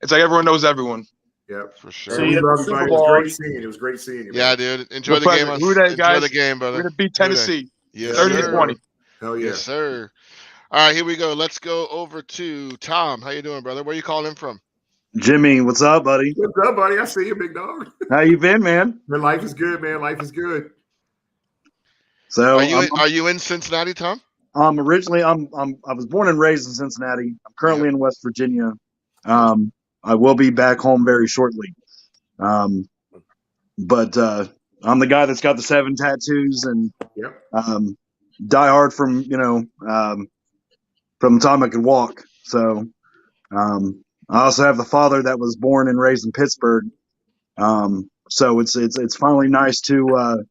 it's like everyone knows everyone. Yeah, for sure. So it was great seeing you. It was great seeing you. Yeah, dude. Enjoy the game. Enjoy the game, brother. We're gonna beat Tennessee. Yes, 30-20. Hell yeah. Yes, sir. All right, here we go. Let's go over to Tom. How you doing, brother? Where you calling in from? Jimmy, what's up, buddy? What's up, buddy? I see you, big dog. How you been, man? Man, life is good, man. Life is good. So, are you in Cincinnati, Tom? Originally, I was born and raised in Cincinnati. I'm currently in West Virginia. I will be back home very shortly. But I'm the guy that's got the 7 tattoos and die hard from from the time I could walk. So I also have the father that was born and raised in Pittsburgh. So it's finally nice to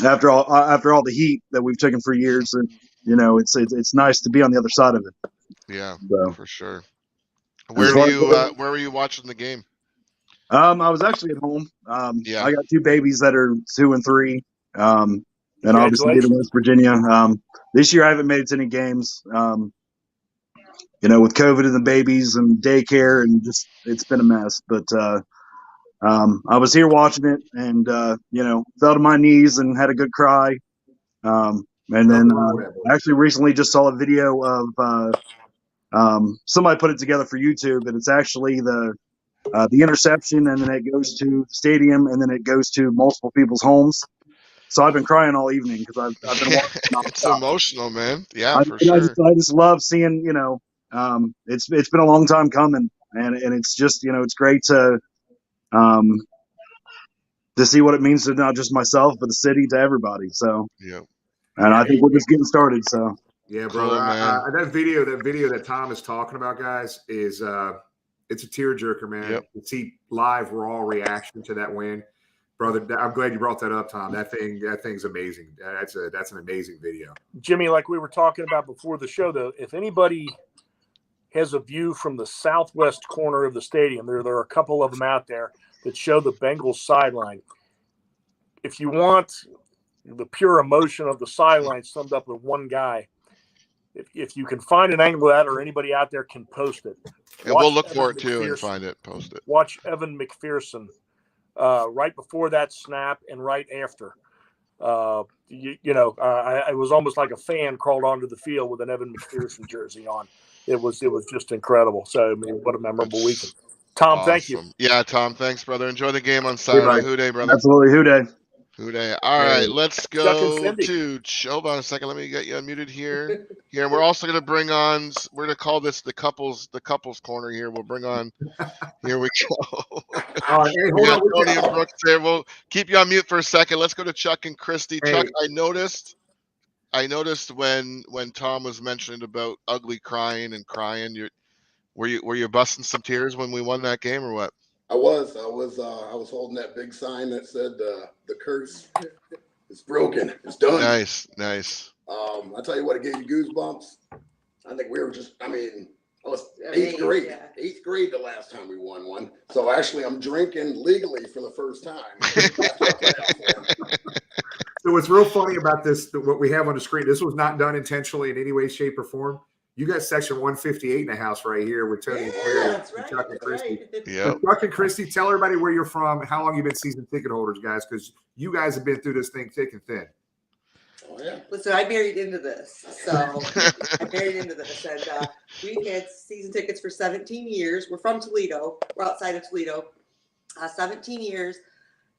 after all the heat that we've taken for years, and it's nice to be on the other side of it. Yeah, so, for sure. Where were you watching the game? I was actually at home. I got 2 babies that are 2 and 3. And obviously in West Virginia. This year I haven't made it to any games. With COVID and the babies and daycare, and just it's been a mess. But I was here watching it, and fell to my knees and had a good cry. And then I actually recently just saw a video of somebody put it together for YouTube, and it's actually the interception, and then it goes to the stadium, and then it goes to multiple people's homes. So I've been crying all evening because I've been watching. It's emotional, man. Yeah, for sure. I just love seeing. It's been a long time coming, and it's just it's great to see what it means to not just myself but the city, to everybody. So and I think we're just getting started. So yeah, brother. That video that Tom is talking about, guys, is it's a tearjerker, man. To see live raw reaction to that win. Brother, I'm glad you brought that up, Tom. That thing's amazing. That's an amazing video. Jimmy, like we were talking about before the show, though, if anybody has a view from the southwest corner of the stadium. There are a couple of them out there that show the Bengals sideline. If you want the pure emotion of the sideline summed up with one guy, if you can find an angle of that, or anybody out there can post it. And we'll look for it too and find it, post it. Watch Evan McPherson right before that snap and right after. I was almost like a fan crawled onto the field with an Evan McPherson jersey on. It was just incredible. So, I mean, what a memorable weekend. Tom, thank you. Yeah, Tom, thanks, brother. Enjoy the game on Saturday. Who day, brother? Absolutely, who day. Who day. All right, let's Chuck and go Cindy. to. Hold on a second. Let me get you unmuted here. Here, we're also going to bring on. We're going to call this the couples corner here. We'll bring on. Here we go. We got Tony and Brooks there. We'll keep you on mute for a second. Let's go to Chuck and Christy. Hey. Chuck, I noticed when Tom was mentioning about ugly crying, were you busting some tears when we won that game or what? I was holding that big sign that said the curse is broken. It's done. Nice. I tell you what, it gave you goosebumps. I think we were I was eighth grade. Yeah. Eighth grade the last time we won one. So actually I'm drinking legally for the first time. So what's real funny about this, what we have on the screen, this was not done intentionally in any way, shape, or form. You got section 158 in the house right here with Tony and Chuck and Christy. Yeah. Chuck and Christy, tell everybody where you're from, how long you've been season ticket holders, guys, because you guys have been through this thing thick and thin. Oh, yeah. Listen, I married into this. So I married into this. And we've had season tickets for 17 years. We're from Toledo. We're outside of Toledo. 17 years.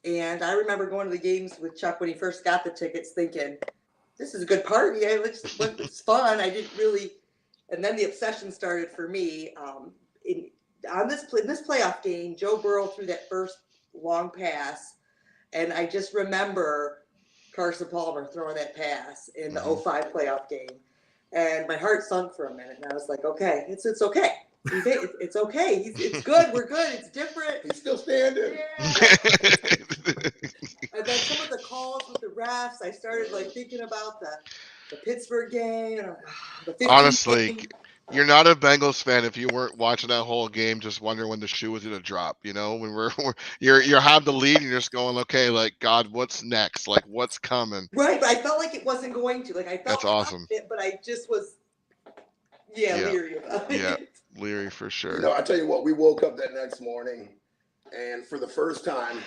And I remember going to the games with Chuck when he first got the tickets thinking, this is a good party. It's fun. I didn't really. And then the obsession started for me. In this playoff game, Joe Burrow threw that first long pass. And I just remember Carson Palmer throwing that pass in the 05 playoff game. And my heart sunk for a minute. And I was like, okay, it's okay. It's okay. It's good. We're good. It's different. He's still standing. Yeah. And then some of the calls with the refs, I started thinking about the Pittsburgh game. The 15 Honestly, game. you're not a Bengals fan if you weren't watching that whole game, just wondering when the shoe was going to drop. You know, when you have the lead, and you're just going, okay, God, what's next? What's coming? Right, but I felt like it wasn't going to. I felt That's awesome. It, but I just was, leery about it. Yeah, leery for sure. I tell you what, we woke up that next morning, and for the first time,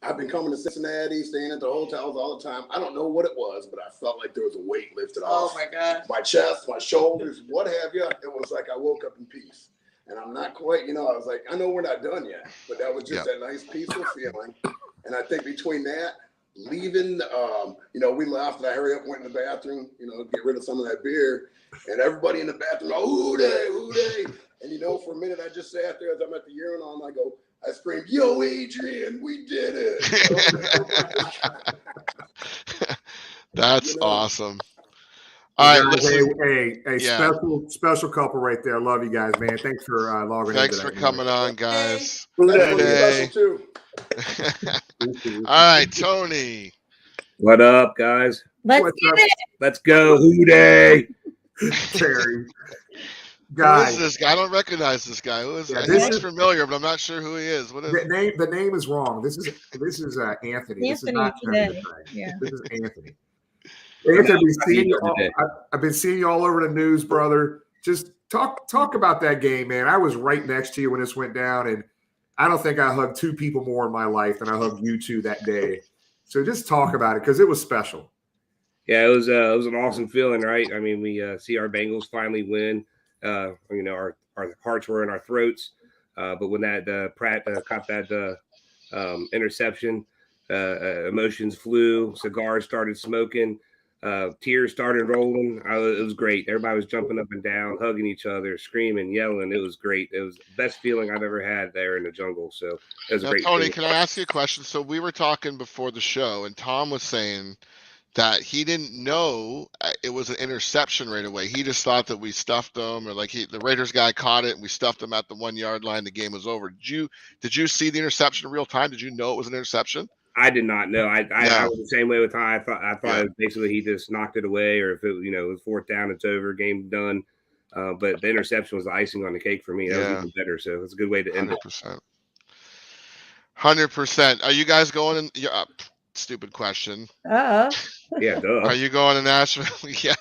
I've been coming to Cincinnati, staying at the hotels all the time. I don't know what it was, but I felt like there was a weight lifted off. Oh my God. My chest, my shoulders, what have you. It was like I woke up in peace. And I'm not quite, I was like, I know we're not done yet, but that was just that nice peaceful feeling. And I think between that, leaving, we left and I hurry up, went in the bathroom, get rid of some of that beer. And everybody in the bathroom, who dey? And for a minute, I just sat there as I'm at the urinal and I screamed, yo, Adrian, we did it. That's awesome. All right, hey, special couple right there. Love you guys, man. Thanks for logging in. Thanks for coming on, guys. Hey. All right, Tony. What up, guys? Let's get it. Let's go, Hoo Day. Terry. Who is this guy? I don't recognize this guy. Who is that? He's familiar, but I'm not sure who he is. What is the name is wrong. This is Anthony. This is not Tony. Yeah. This is Anthony. Anthony, I've been seeing you all over the news, brother. Just talk about that game, man. I was right next to you when this went down, and I don't think I hugged two people more in my life than I hugged you two that day. So just talk about it because it was special. Yeah, it was an awesome feeling, right? I mean, we see our Bengals finally win. Our hearts were in our throats, but when that Pratt caught that interception, emotions flew, cigars started smoking, tears started rolling. It was great. Everybody was jumping up and down, hugging each other, screaming, yelling. It was great. It was the best feeling I've ever had there in the jungle. So it was a great. Tony, can I ask you a question? So we were talking before the show, and Tom was saying that he didn't know it was an interception right away. He just thought that we stuffed them, or the Raiders guy caught it and we stuffed him at the 1 yard line. The game was over. Did you see the interception in real time? Did you know it was an interception? I did not know. I was the same way with Ty. I thought it was basically he just knocked it away, or if it was fourth down, it's over, game done. But the interception was the icing on the cake for me. That was Yeah. even better. So it's a good way to end it. 100%. Are you guys going in? Yeah, stupid question. Yeah, duh. Are you going to Nashville? Yeah.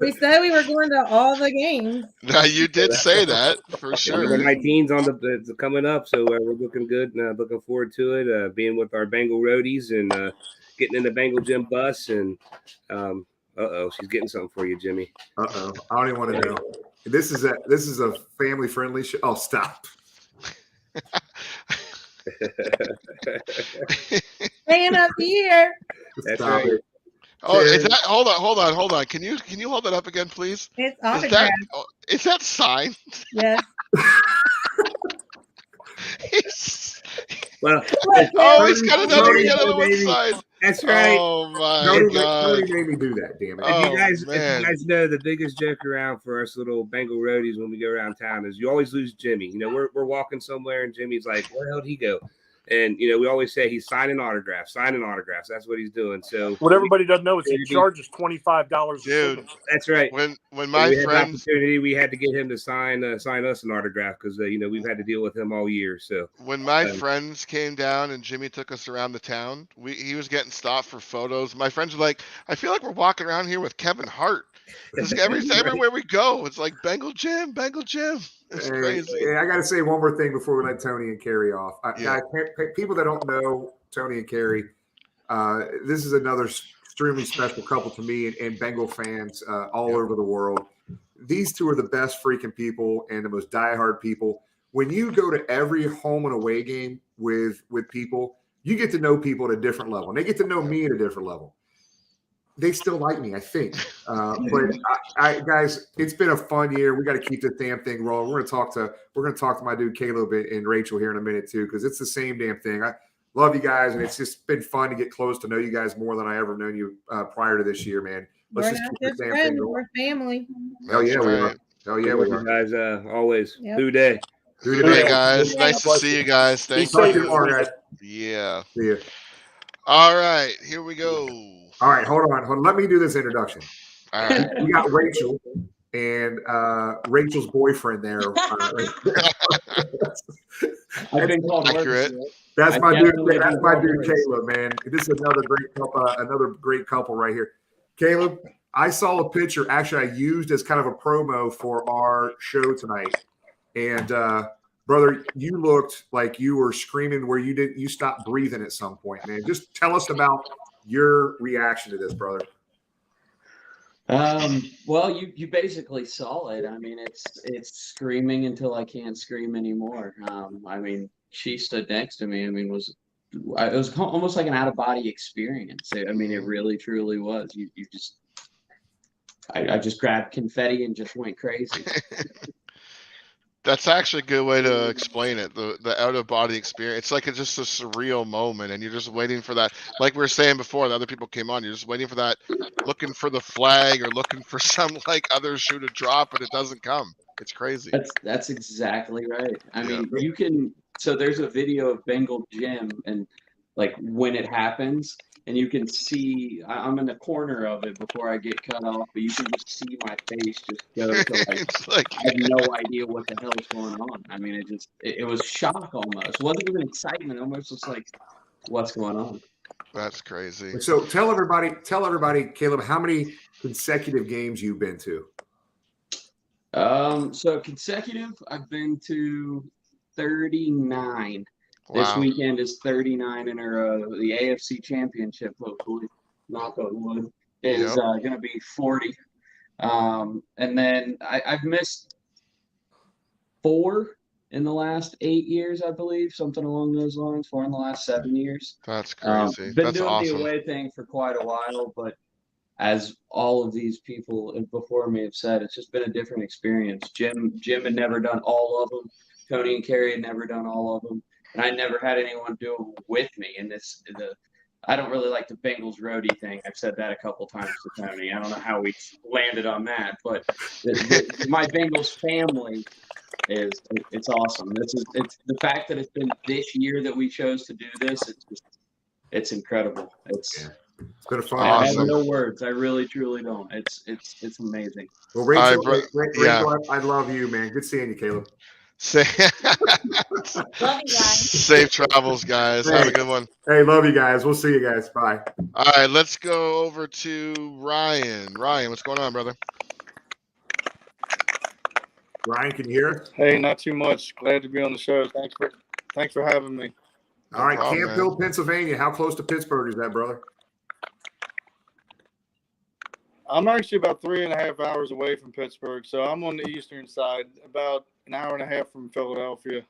We said we were going to all the games. No, you did say that for sure. My team's on the coming up, so we're looking good. Looking forward to it. Being with our Bengal roadies and getting in the Bengal gym bus. And she's getting something for you, Jimmy. I don't even want to know. This is a family friendly show. Oh, stop. Staying up here. That's Stop right. it. Oh, is that? Hold on. Can you hold that up again, please? It's Is that signed? Yes. Well, he's got another one signed. That's right. Oh my Tony God! made me do that. Damn it! Oh, If you man. guys know, the biggest joke around for us little Bengal roadies when we go around town is you always lose Jimmy. You know, we're walking somewhere and Jimmy's like, "Where the hell did he go?" And you know, we always say he's signing autographs. That's what he's doing. So What everybody doesn't know is he charges $25. Dude, that's right. When So my we had an friends opportunity, we had to get him to sign us an autograph because you know, we've had to deal with him all year. So when my friends came down and Jimmy took us around the town, he was getting stopped for photos. My friends were like, "I feel like we're walking around here with Kevin Hart." Everywhere we go, it's like Bengal Jim. It's crazy. I got to say one more thing before we let Tony and Carrie off. Guys, people that don't know Tony and Carrie, this is another extremely special couple to me and Bengal fans all over the world. These two are the best freaking people and the most diehard people. When you go to every home and away game with people, you get to know people at a different level. And they get to know me at a different level. They still like me, I think. But guys, it's been a fun year. We got to keep this damn thing rolling. We're gonna talk to my dude Caleb and Rachel here in a minute too, because it's the same damn thing. I love you guys, and it's just been fun to get close to know you guys more than I ever known you prior to this year, man. Let's We're just not keep this just damn friends, thing going. we're family. Hell yeah, we are. Hell yeah, we you are. guys always Yep. Who day. Hey guys, nice to see you guys. Thank Talk to you you. tomorrow, guys. Yeah. See ya. All right, here we go. All right, hold on. Let me do this introduction. All right. We got Rachel and Rachel's boyfriend there. I've been called accurate. That's I my dude. definitely That's do my love dude, race. Caleb. Man, this is another great couple right here. Caleb, I saw a picture. Actually, I used as kind of a promo for our show tonight, and brother, you looked like you were screaming where you stopped breathing at some point, man. Just tell us about your reaction to this, brother. Well, you basically saw it. I mean, it's screaming until I can't scream anymore. I mean, she stood next to me. I mean, it was almost like an out of body experience. I mean, it really truly was. I just grabbed confetti and just went crazy. That's actually a good way to explain it. The out of body experience. It's like it's just a surreal moment, and you're just waiting for that. Like we were saying before, the other people came on. You're just waiting for that, looking for the flag or looking for some like other shoe to drop, and it doesn't come. It's crazy. That's exactly right. I mean, you can. So there's a video of Bengal Jim, and like when it happens, and you can see I'm in the corner of it before I get cut off, but you can just see my face just go to like I have no idea what the hell is going on. I mean, it was shock almost. It wasn't even excitement. Almost just like, what's going on? That's crazy. So tell everybody, Caleb, how many consecutive games you've been to? So consecutive, I've been to 39. This Wow. weekend is 39 in a row. The AFC Championship, hopefully, knock on wood, is going to be 40. And then I've missed 4 in the last 8 years, I believe, something along those lines. 4 in the last 7 years. That's crazy. Been That's doing awesome. the away thing for quite a while, but as all of these people before me have said, it's just been a different experience. Jim had never done all of them. Tony and Carrie had never done all of them. And I never had anyone do it with me. And I don't really like the Bengals roadie thing. I've said that a couple times to Tony. I don't know how we landed on that, but my Bengals family it's awesome. It's the fact that it's been this year that we chose to do this. It's incredible. It's been a fun. I have Awesome. no words. I really, truly don't. It's amazing. Well, All right, Rachel, yeah. I love you, man. Good seeing you, Caleb. Safe Love you guys. Safe travels, guys. Have a good one. Hey, love you guys. We'll see you guys. Bye. All right, let's go over to Ryan. Ryan, what's going on, brother? Ryan, can you hear us? Hey, not too much. Glad to be on the show. Thanks for having me. All right, problem, Camp Hill, Pennsylvania. How close to Pittsburgh is that, brother? I'm actually about 3.5 hours away from Pittsburgh, so I'm on the eastern side, about an hour and a half from Philadelphia.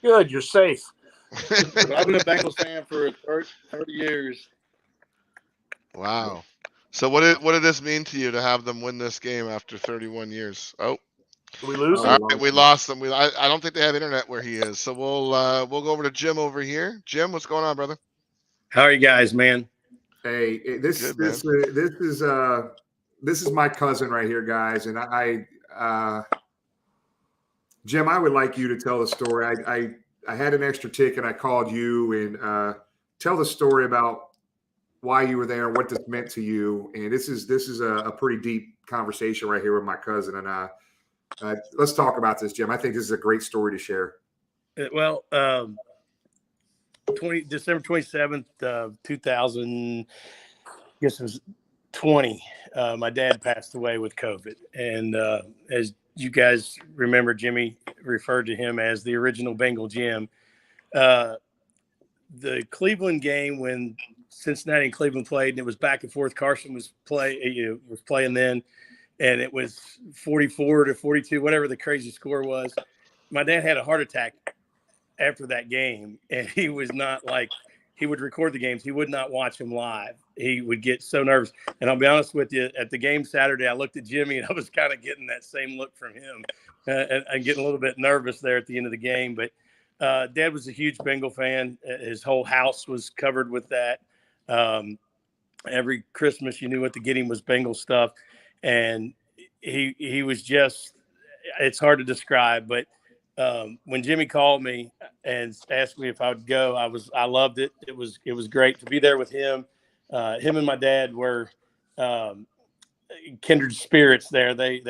Good, you're safe. But I've been a Bengals fan for 30 years. Wow. So what did this mean to you to have them win this game after 31 years? Oh, did we lose all him? right, we lost them. I don't think they have internet where he is. So we'll go over to Jim over here. Jim, what's going on, brother? How are you guys, man? Hey, this Good, man. this is my cousin right here, guys, and Jim, I would like you to tell the story. I had an extra ticket. I called you and tell the story about why you were there and what this meant to you. And this is a pretty deep conversation right here with my cousin. And let's talk about this, Jim. I think this is a great story to share. Well, December 27th, 2000, I guess it was 20. My dad passed away with COVID, and as you guys remember, Jimmy referred to him as the original Bengal Jim. The Cleveland game when Cincinnati and Cleveland played, and it was back and forth. Carson was playing then, and it was 44-42, whatever the crazy score was. My dad had a heart attack after that game, and he was not like, he would record the games. He would not watch them live. He would get so nervous. And I'll be honest with you, at the game Saturday, I looked at Jimmy and I was kind of getting that same look from him and getting a little bit nervous there at the end of the game. But Dad was a huge Bengal fan. His whole house was covered with that. Every Christmas, you knew what to get him was Bengal stuff. And he was just, it's hard to describe, but when Jimmy called me and asked me if I would go, I loved it. It was great to be there with him. Him and my dad were kindred spirits there. They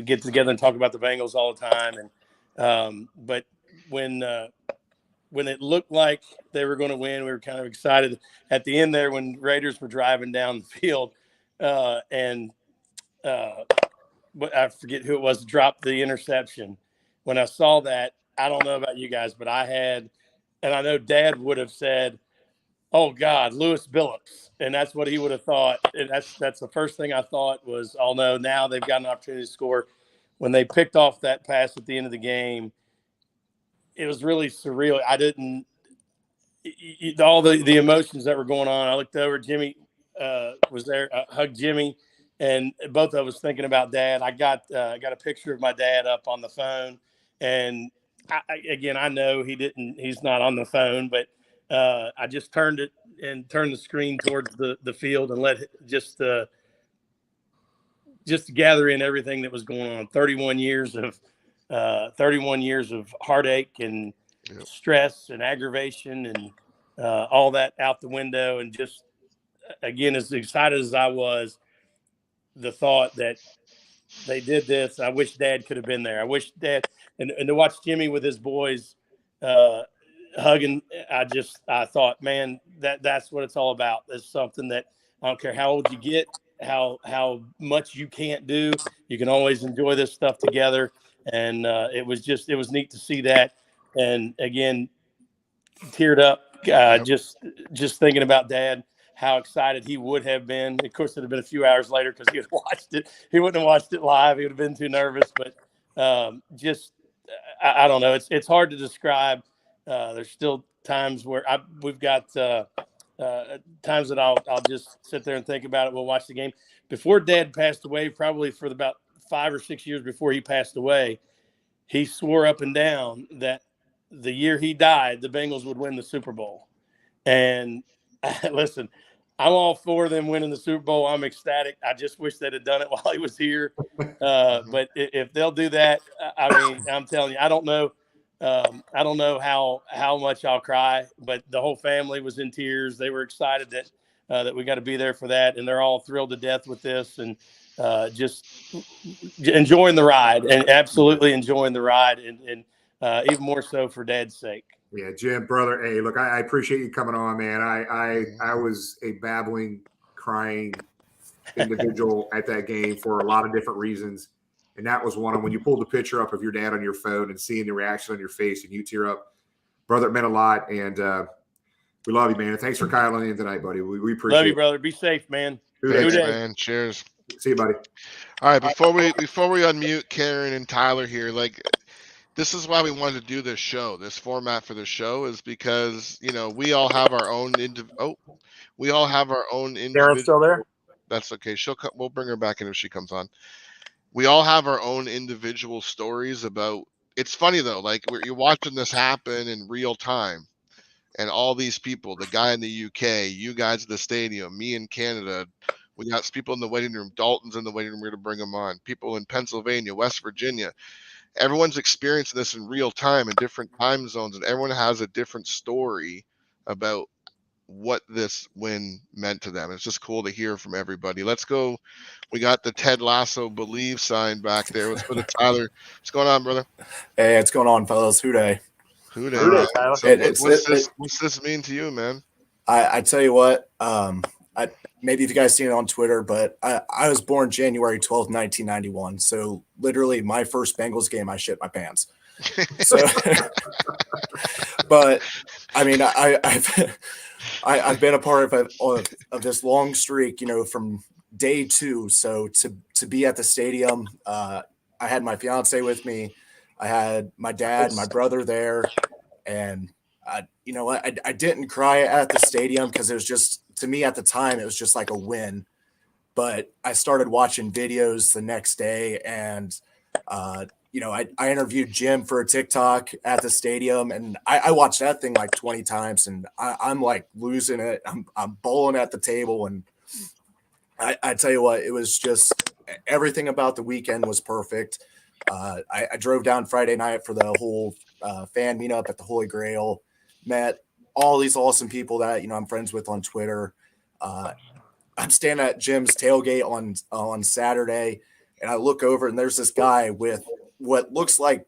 get together and talk about the Bengals all the time. And but when it looked like they were going to win, we were kind of excited at the end there when Raiders were driving down the field but I forget who it was, dropped the interception. When I saw that, I don't know about you guys, but I had, and I know Dad would have said, "Oh God, Lewis Billups," and that's what he would have thought. And that's the first thing I thought was, "Oh no, now they've got an opportunity to score." When they picked off that pass at the end of the game, it was really surreal. I didn't all the emotions that were going on. I looked over, Jimmy was there, hugged Jimmy, and both of us thinking about Dad. I got a picture of my dad up on the phone. And I know he's not on the phone, but I just turned the screen towards the field and let just gather in everything that was going on. 31 years of heartache and stress and aggravation and all that out the window. And just, again, as excited as I was, the thought that they did this, I wish Dad could have been there. I wish Dad, and to watch Jimmy with his boys hugging, I thought, man, that's what it's all about. It's something that I don't care how old you get, how much you can't do, you can always enjoy this stuff together. And it was neat to see that. And again, teared up, just thinking about Dad, how excited he would have been. Of course, it would have been a few hours later because he had watched it. He wouldn't have watched it live. He would have been too nervous. But I don't know. It's hard to describe. There's still times where we've got times that I'll just sit there and think about it. We'll watch the game. Before Dad passed away, probably for about 5 or 6 years before he passed away, he swore up and down that the year he died, the Bengals would win the Super Bowl. And listen, I'm all for them winning the Super Bowl. I'm ecstatic. I just wish they'd have done it while he was here. But if they'll do that, I mean, I'm telling you, I don't know how much I'll cry, but the whole family was in tears. They were excited that that we got to be there for that. And they're all thrilled to death with this and just enjoying the ride and absolutely enjoying the ride and even more so for Dad's sake. Yeah, Jim, brother. Hey, look, I appreciate you coming on, man. I was a babbling, crying individual at that game for a lot of different reasons. And that was one of when you pulled the picture up of your dad on your phone and seeing the reaction on your face and you tear up. Brother, it meant a lot. And we love you, man. And thanks for calling in tonight, buddy. We appreciate it. Love you, brother. Be safe, man. Thanks, man. Cheers. See you, buddy. All right, before we unmute Karen and Tyler here, like this is why we wanted to do this show. This format for the show is because we all have our own individual. Karen's still there? That's okay. We'll bring her back in if she comes on. We all have our own individual stories about. It's funny though, like you're watching this happen in real time, and all these people, the guy in the UK, you guys at the stadium, me in Canada, we got people in the waiting room. Dalton's in the waiting room. We're to bring them on. People in Pennsylvania, West Virginia. Everyone's experiencing this in real time in different time zones, and everyone has a different story about what this win meant to them. It's just cool to hear from everybody. Let's go. We got the Ted Lasso Believe sign back there. Let's go to Tyler. What's going on, brother? Hey, what's going on, fellas? Hooday. Hooday, Tyler. So what's this mean to you, man? I tell you what, maybe if you guys seen it on Twitter, but I was born January 12th, 1991. So literally my first Bengals game, I shit my pants. So, but I mean, I've been a part of this long streak, from day 2. So to be at the stadium, I had my fiance with me. I had my dad, my brother there, and I didn't cry at the stadium because it was just, to me at the time, it was just like a win. But I started watching videos the next day, and I interviewed Jim for a TikTok at the stadium, and I watched that thing like 20 times, and I'm like losing it. I'm bowling at the table, and I tell you what, it was just everything about the weekend was perfect. I drove down Friday night for the whole fan meetup at the Holy Grail, met all these awesome people that I'm friends with on Twitter. I'm standing at Jim's tailgate on Saturday, and I look over, and there's this guy with what looks like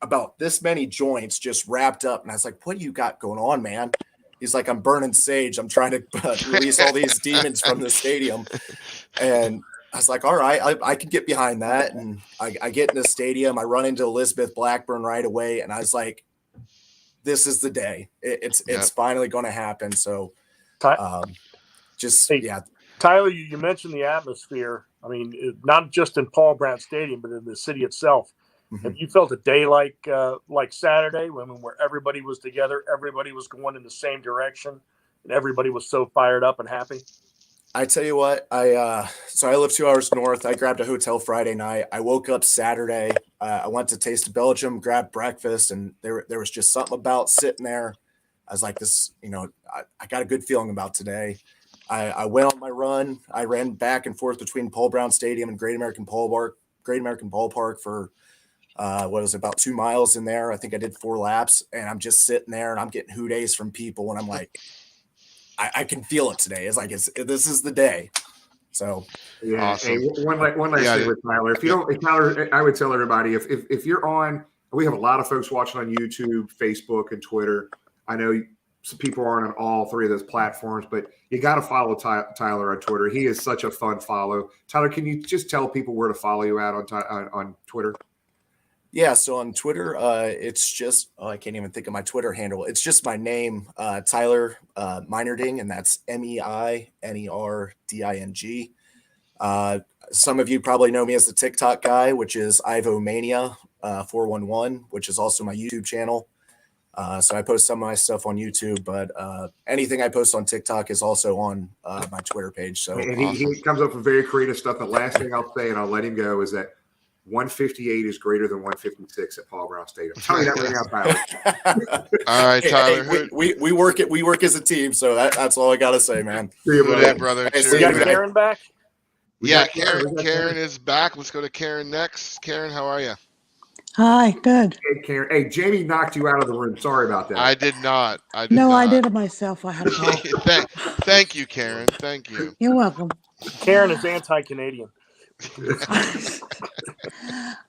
about this many joints just wrapped up. And I was like, what do you got going on, man? He's like, I'm burning sage. I'm trying to release all these demons from the stadium. And I was like, all right, I could get behind that. And I get in the stadium. I run into Elizabeth Blackburn right away. And I was like, this is the day. It's finally going to happen. So Tyler, you mentioned the atmosphere. I mean, not just in Paul Brown Stadium, but in the city itself. Mm-hmm. Have you felt a day like Saturday where everybody was together, everybody was going in the same direction, and everybody was so fired up and happy? I tell you what, I live 2 hours north. I grabbed a hotel Friday night. I woke up Saturday. I went to Taste of Belgium, grabbed breakfast, and there was just something about sitting there. I was like, this, I got a good feeling about today. I went on my run. I ran back and forth between Paul Brown Stadium and Great American Ballpark for about 2 miles in there. I think I did 4 laps, and I'm just sitting there and I'm getting hoodays from people, and I'm like, I can feel it today. It's like this is the day. So yeah. Awesome. Hey, one last thing with Tyler. Tyler, I would tell everybody if you're on, we have a lot of folks watching on YouTube, Facebook, and Twitter. I know some people aren't on all 3 of those platforms, but you got to follow Tyler on Twitter. He is such a fun follow. Tyler, can you just tell people where to follow you at on Twitter? Yeah, so on Twitter, it's just I can't even think of my Twitter handle. It's just my name, Tyler Meinerding, and that's MEINERDING. Some of you probably know me as the TikTok guy, which is Ivomania 411, which is also my YouTube channel. So I post some of my stuff on YouTube, but anything I post on TikTok is also on my Twitter page. So and he comes up with very creative stuff. The last thing I'll say, and I'll let him go, is that 158 is greater than 156 at Paul Brown Stadium. I'm telling you that right now, Tyler. All right, Tyler. Hey, we work as a team, so that's all I gotta say, man. See you, brother. Hey, we got Karen back? Yeah, Karen is back. Let's go to Karen next. Karen, how are you? Hi, good. Hey, Karen. Hey, Jamie knocked you out of the room. Sorry about that. I did not. I did No, not. I did it myself. I had a call. Thank you, Karen. Thank you. You're welcome. Karen is anti-Canadian.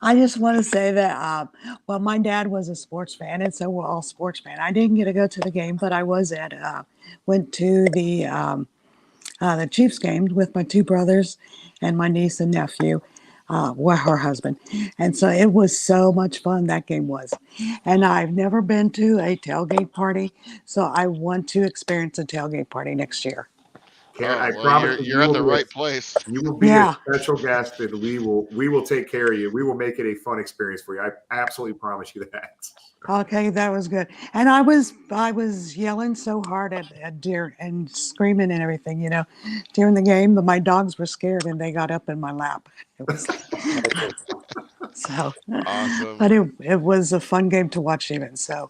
I just want to say that, well, my dad was a sports fan, and so we're all sports fan. I didn't get to go to the game, but I went to the Chiefs game with my two brothers and my niece and nephew, her husband. And so it was so much fun, that game was. And I've never been to a tailgate party, so I want to experience a tailgate party next year. Karen, I well, promise you're at the right place. You will be Yeah. a special guest, and we will take care of you. We will make it a fun experience for you. I absolutely promise you that. Okay, that was good. And I was yelling so hard at deer and screaming and everything, during the game, but my dogs were scared and they got up in my lap. It was so awesome. But it was a fun game to watch even so.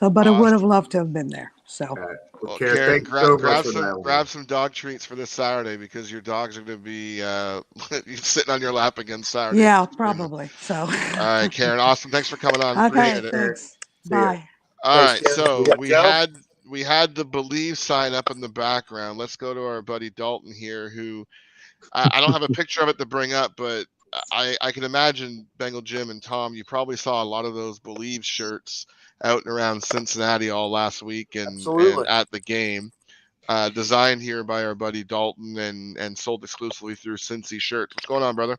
But I would have loved to have been there. So Well, Karen, Karen, thank you so much grab for some that. some dog treats for this Saturday because your dogs are going to be sitting on your lap again Saturday. yeah, probably. So All right, Karen. Awesome. Thanks for coming on. okay, Appreciate it. thanks. Bye. All Thanks, right, Karen. so We got Joe? we had the Believe sign up in the background. Let's go to our buddy Dalton here, who I don't have a picture of it to bring up, but I can imagine Bengal Jim and Tom. You probably saw a lot of those Believe shirts out and around Cincinnati all last week and at the game. Designed here by our buddy Dalton and sold exclusively through Cincy Shirts. What's going on, brother?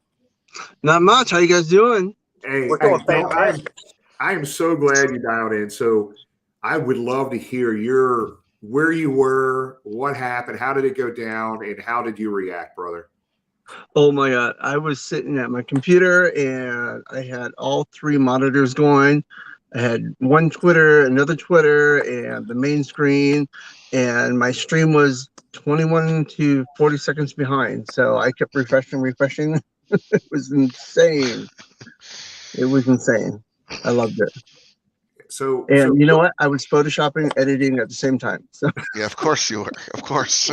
Not much. How you guys doing? Hey, We're doing Bill, fantastic. I am so glad you dialed in. So I would love to hear where you were, what happened, how did it go down, and how did you react, brother? Oh my God. I was sitting at my computer and I had all three monitors going. I had one Twitter, another Twitter, and the main screen. And my stream was 21 to 40 seconds behind. So I kept refreshing. It was insane. It was insane. I loved it. And you know what? I was photoshopping and editing at the same time. So yeah, of course you were. Of course.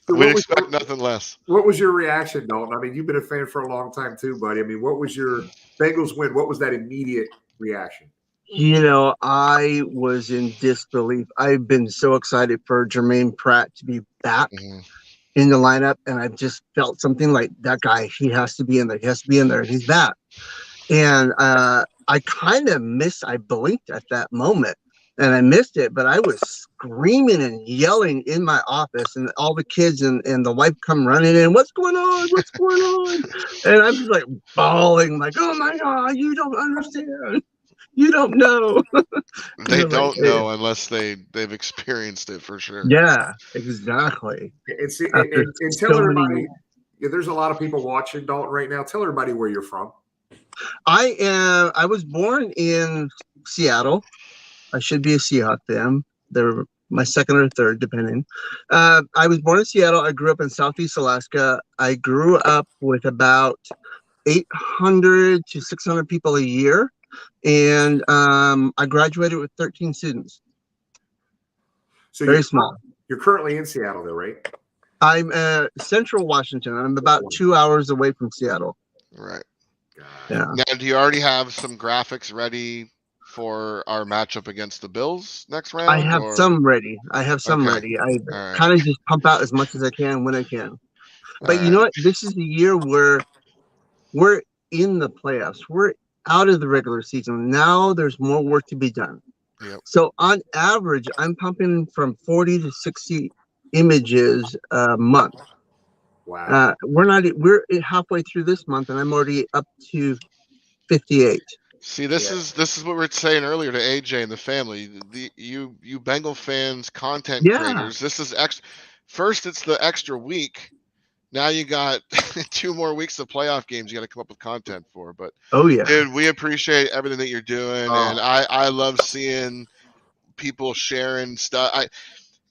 We expect nothing less. What was your reaction, Dalton? I mean, you've been a fan for a long time too, buddy. I mean, what was your Bengals win? What was that immediate reaction? I was in disbelief. I've been so excited for Jermaine Pratt to be back in the lineup, and I've just felt something like that guy. He has to be in there. He has to be in there, and he's back. And I kind of I blinked at that moment, and I missed it, but I was screaming and yelling in my office, and all the kids and the wife come running in. What's going on? What's going on? And I'm just like bawling, like, oh my God, you don't understand. You don't know. They don't know unless they've experienced it for sure. Yeah, exactly. And tell everybody, there's a lot of people watching Dalton right now. Tell everybody where you're from. I was born in Seattle. I should be a Seahawk fan. They're my second or third, depending. I was born in Seattle. I grew up in Southeast Alaska. I grew up with about 800 to 600 people a year. And I graduated with 13 students. So very small. You're currently in Seattle, though, right? I'm Central Washington. I'm about 2 hours away from Seattle. Right. Yeah. Now, do you already have some graphics ready for our matchup against the Bills next round? I have some ready. I kind of just pump out as much as I can when I can. But you know what? This is the year where we're in the playoffs. We're out of the regular season. Now there's more work to be done. Yep. So on average, I'm pumping from 40 to 60 images a month. Wow. We're halfway through this month, and I'm already up to 58. See, this is what we were saying earlier to AJ and the family. You Bengal fans, content creators. This is first. It's the extra week. Now you got 2 more weeks of playoff games you got to come up with content for. But dude, we appreciate everything that you're doing, and I love seeing people sharing stuff.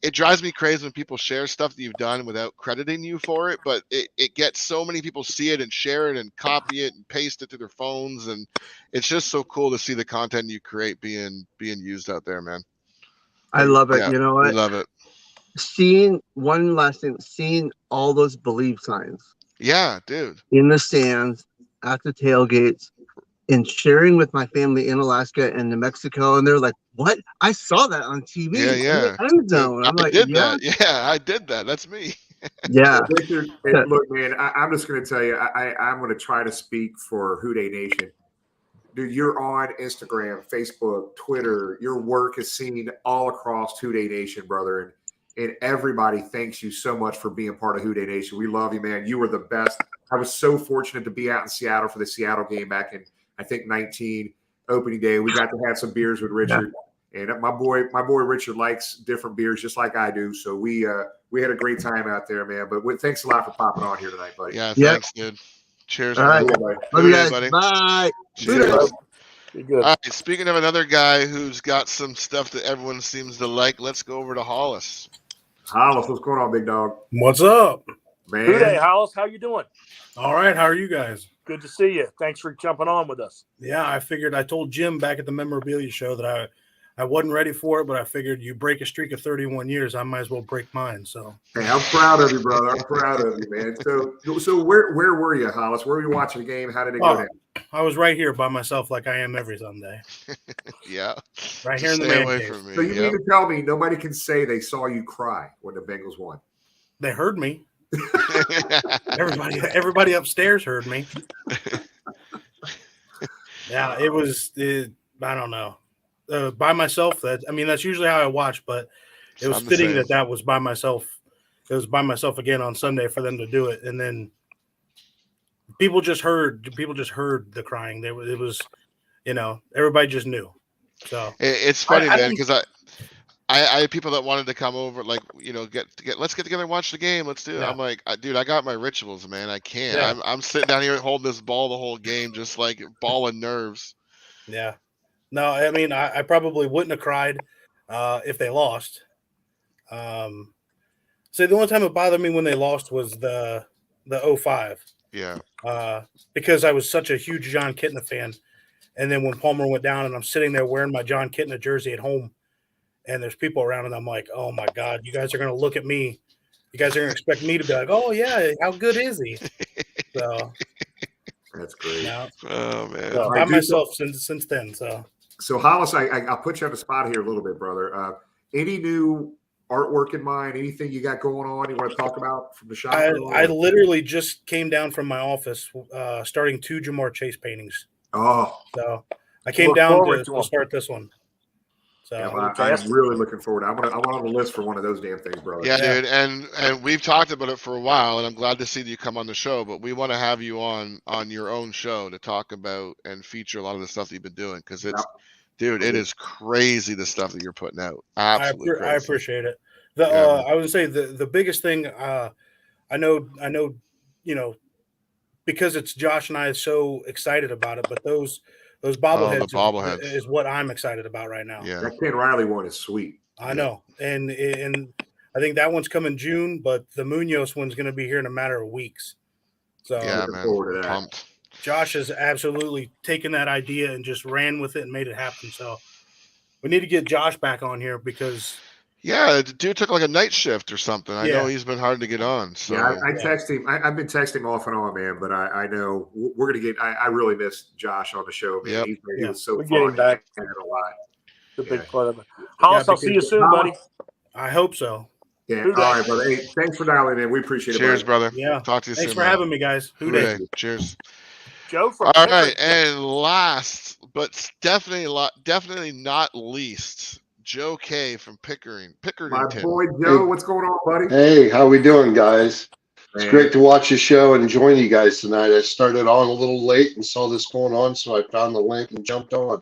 It drives me crazy when people share stuff that you've done without crediting you for it, but it gets so many people see it and share it and copy it and paste it to their phones, and it's just so cool to see the content you create being used out there, man. I love it. Yeah, you know what? We love it. Seeing all those Believe signs. Yeah, dude. In the stands, at the tailgates, and sharing with my family in Alaska and New Mexico, and they're like, "What? I saw that on TV in the end zone." I'm like, "Yeah, I did that. That's me. yeah." Richard, look, man, I'm just going to tell you, I'm going to try to speak for Who Dey Nation. Dude, you're on Instagram, Facebook, Twitter. Your work is seen all across Who Dey Nation, brother. And everybody thanks you so much for being part of Who Dey Nation. We love you, man. You were the best. I was so fortunate to be out in Seattle for the Seattle game back in, I think, 19, opening day. We got to have some beers with Richard. Yeah. And my boy Richard likes different beers just like I do. So we had a great time out there, man. But thanks a lot for popping on here tonight, buddy. Yeah, thanks, dude. Cheers, All right. man. Love you guys. Buddy. Bye. Cheers. Be good. All right, speaking of another guy who's got some stuff that everyone seems to like, let's go over to Hollis. Hollis, what's going on, big dog? What's up, man? Good day, Hollis. How you doing? All right. How are you guys? Good to see you. Thanks for jumping on with us. Yeah, I told Jim back at the memorabilia show that I wasn't ready for it, but I figured you break a streak of 31 years, I might as well break mine. So hey, I'm proud of you, brother. I'm proud of you, man. So where were you, Hollis? Where were you watching the game? How did it go down? I was right here by myself like I am every Sunday. Yeah. Right here in the man cave. So you mean to tell me nobody can say they saw you cry when the Bengals won? They heard me. Everybody upstairs heard me. Yeah, I don't know. By myself, that's usually how I watch, but it was fitting that was by myself. It was by myself again on Sunday for them to do it, and then people just heard the crying. It was, everybody just knew. So it's funny, man, because I had people that wanted to come over, like, let's get together and watch the game. Let's do it. Yeah. I'm like, dude, I got my rituals, man. I can't. Yeah. I'm sitting down here holding this ball the whole game, just like ball of nerves. Yeah. No, I mean, I probably wouldn't have cried if they lost. So the only time it bothered me when they lost was the 05. Yeah. Because I was such a huge John Kitna fan. And then when Palmer went down and I'm sitting there wearing my John Kitna jersey at home and there's people around and I'm like, oh my God, you guys are going to look at me. You guys are going to expect me to be like, oh yeah, how good is he? So that's great. Oh man. By myself since then. So Hollis, I'll put you on the spot here a little bit, brother. Any new artwork in mind? Anything you got going on you want to talk about from the shop? I literally just came down from my office starting 2 Jamar Chase paintings. Oh. So I came down to start this one. So yeah, I'm really looking forward. I want on the list for one of those damn things, brother. Yeah, dude, and we've talked about it for a while, and I'm glad to see that you come on the show. But we want to have you on your own show to talk about and feature a lot of the stuff that you've been doing, because it's, dude, it is crazy the stuff that you're putting out. Absolutely, I appreciate it. I would say the biggest thing I know, because it's Josh and I so excited about it, but those bobbleheads, is what I'm excited about right now. Yeah, that Ken Riley one is sweet. I know, and I think that one's coming June, but the Munoz one's going to be here in a matter of weeks. So yeah, man, pumped. Josh has absolutely taken that idea and just ran with it and made it happen. So we need to get Josh back on here because. Yeah, the dude took like a night shift or something. I know he's been hard to get on. So yeah, I text him. I've been texting him off and on, man. But I know we're gonna get. I really miss Josh on the show, man. Yep. He was so We're fun. getting back. A lot. The big part of it. Hollis, I'll see you soon, buddy. I hope so. Yeah. All right, brother. Hey, thanks for dialing in. We appreciate it. Cheers, brother. Yeah. Talk to you soon. Thanks for having me, guys. Who Dey? Cheers. Joe from All right, and last but definitely not least, Joe K from Pickering. My boy Joe, what's going on, buddy? Hey, how we doing, guys? It's great to watch the show and join you guys tonight. I started on a little late and saw this going on, so I found the link and jumped on.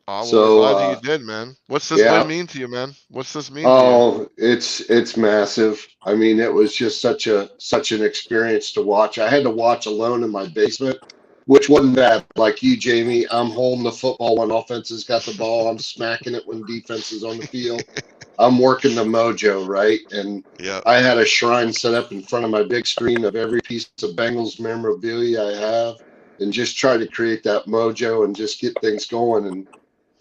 Oh, well, we're glad you did, man. What's this win mean to you, man? What's this mean to you? Oh, it's massive. I mean, it was just such an experience to watch. I had to watch alone in my basement, which wasn't bad. Like you, Jamie, I'm holding the football when offense has got the ball. I'm smacking it when defense is on the field. I'm working the mojo, right? And I had a shrine set up in front of my big screen of every piece of Bengals memorabilia I have and just try to create that mojo and just get things going. And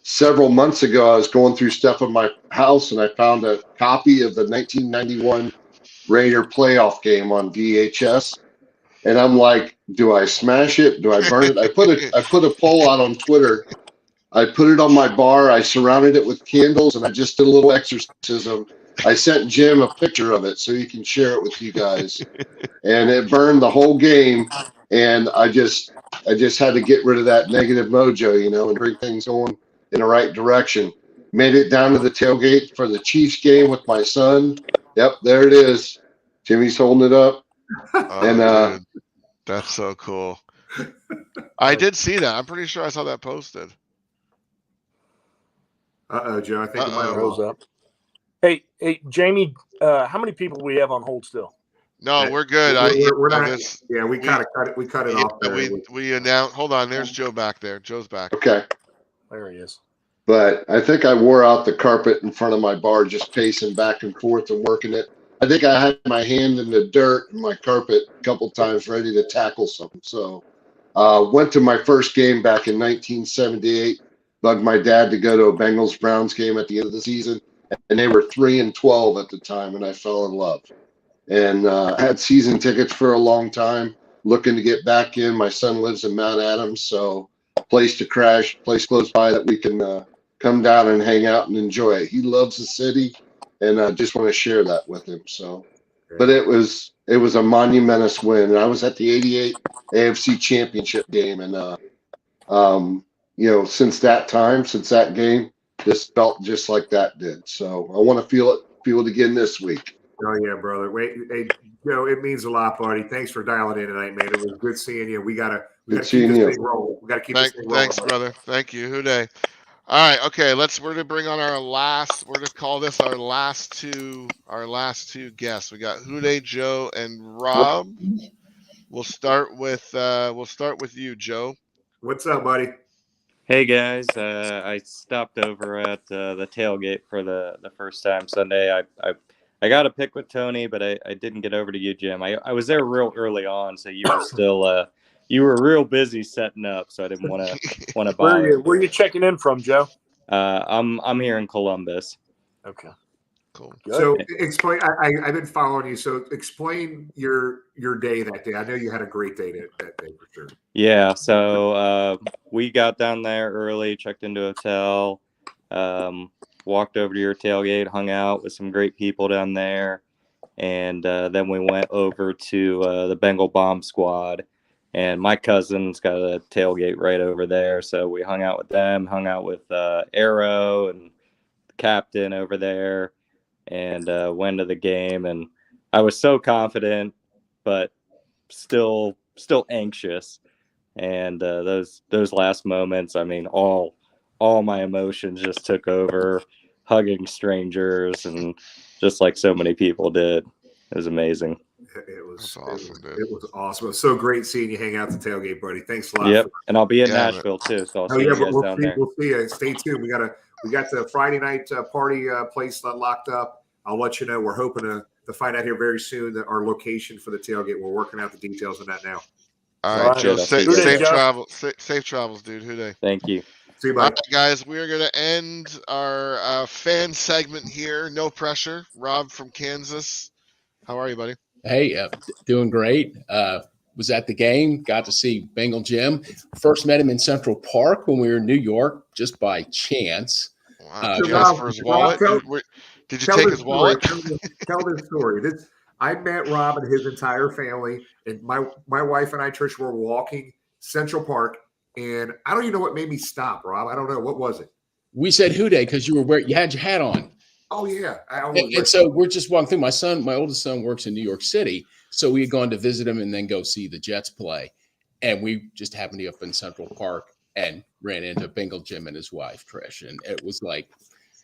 several months ago, I was going through stuff in my house and I found a copy of the 1991 Raider playoff game on VHS. And I'm like, do I smash it? Do I burn it? I put a poll out on Twitter. I put it on my bar. I surrounded it with candles, and I just did a little exorcism. I sent Jim a picture of it so he can share it with you guys. And it burned the whole game. And I just had to get rid of that negative mojo, and bring things going in the right direction. Made it down to the tailgate for the Chiefs game with my son. Yep, there it is. Jimmy's holding it up. Oh, dude, that's so cool. I did see that. I'm pretty sure I saw that posted. Joe, I think it might have rose up. Hey, Jamie, how many people do we have on hold still? No, we're good. We're not. Yeah, we kind of cut it. We cut it off there. We announced. Hold on, there's Joe back there. Joe's back. Okay. There he is. But I think I wore out the carpet in front of my bar, just pacing back and forth and working it. I think I had my hand in the dirt in my carpet a couple times, ready to tackle something. So, went to my first game back in 1978. Bugged my dad to go to a Bengals Browns game at the end of the season, and they were 3-12 at the time, and I fell in love. And had season tickets for a long time, looking to get back in. My son lives in Mount Adams, so place to crash, place close by that we can come down and hang out and enjoy it. He loves the city, and I just want to share that with him. So, but it was a monumentous win. And I was at the '88 AFC Championship game, and since that game, this felt just like that did. So I want to feel it again this week. Oh yeah, brother. Wait, hey, Joe, it means a lot, buddy. Thanks for dialing in tonight, man. It was good seeing you. We gotta keep this thing rolling. We gotta keep this thing rolling. Thanks, brother. Thank you. Houday. All right, okay. We're gonna bring on we're gonna call this our last two guests. We got Houday, Joe, and Rob. We'll start with you, Joe. What's up, buddy? Hey guys, I stopped over at the tailgate for the first time Sunday. I got a pick with Tony, but I didn't get over to you, Jim. I was there real early on, so you were still you were real busy setting up, so I didn't want to bother. Where are you checking in from, Joe? I'm here in Columbus. Okay. Cool. Good. So explain. I've been following you. So explain your day that day. I know you had a great day that day for sure. Yeah. So we got down there early, checked into a hotel, walked over to your tailgate, hung out with some great people down there, and then we went over to the Bengal Bomb Squad. And my cousin's got a tailgate right over there, so we hung out with them, hung out with Arrow and the captain over there, and went to the game. And I was so confident, but still anxious. And those last moments, I mean, all my emotions just took over, hugging strangers, and just like so many people did. It was amazing. It was awesome, dude. It was awesome. It was so great seeing you hang out at the tailgate, buddy. Thanks a lot. Yep, and I'll be in Nashville too, so I'll see you guys down there. We'll see you. Stay tuned. We got the Friday night party place locked up. I'll let you know. We're hoping to find out here very soon that our location for the tailgate. We're working out the details on that now. All right, Joe. Safe travels, dude. Houday. Thank you. See you, All buddy. right, guys, we are going to end our fan segment here. No pressure. Rob from Kansas. How are you, buddy? Hey, doing great. Was at the game. Got to see Bengal Jim. First met him in Central Park when we were in New York, just by chance. Wow. Did you ask for his wallet? Did you take his wallet? Tell this story. I met Rob and his entire family, and my wife and I, Trish, were walking Central Park, and I don't even know what made me stop, Rob. I don't know. What was it? We said Houday because you had your hat on. Oh yeah. And so we're just walking through. My oldest son works in New York City, so we had gone to visit him and then go see the Jets play, and we just happened to be up in Central Park and ran into Bengal Jim and his wife Trish, and it was like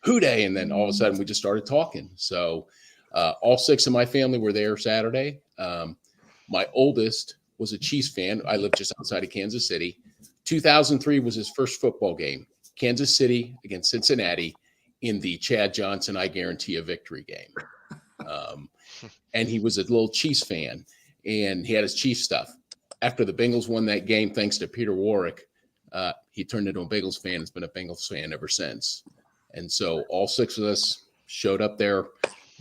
Houday, and then all of a sudden we just started talking. So all 6 of my family were there Saturday. My oldest was a Chiefs fan. I lived just outside of Kansas City. 2003 was his first football game. Kansas City against Cincinnati in the Chad Johnson I Guarantee a Victory game. And he was a little Chiefs fan, and he had his Chiefs stuff. After the Bengals won that game, thanks to Peter Warwick, he turned into a Bengals fan. Has been a Bengals fan ever since. And so all 6 of us showed up there.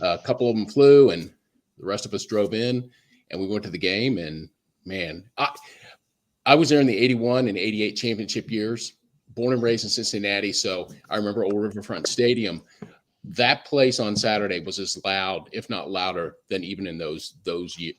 A couple of them flew, and the rest of us drove in, and we went to the game. And man, I was there in the 81 and 88 championship years, born and raised in Cincinnati. So I remember Old Riverfront Stadium. That place on Saturday was as loud, if not louder, than even in those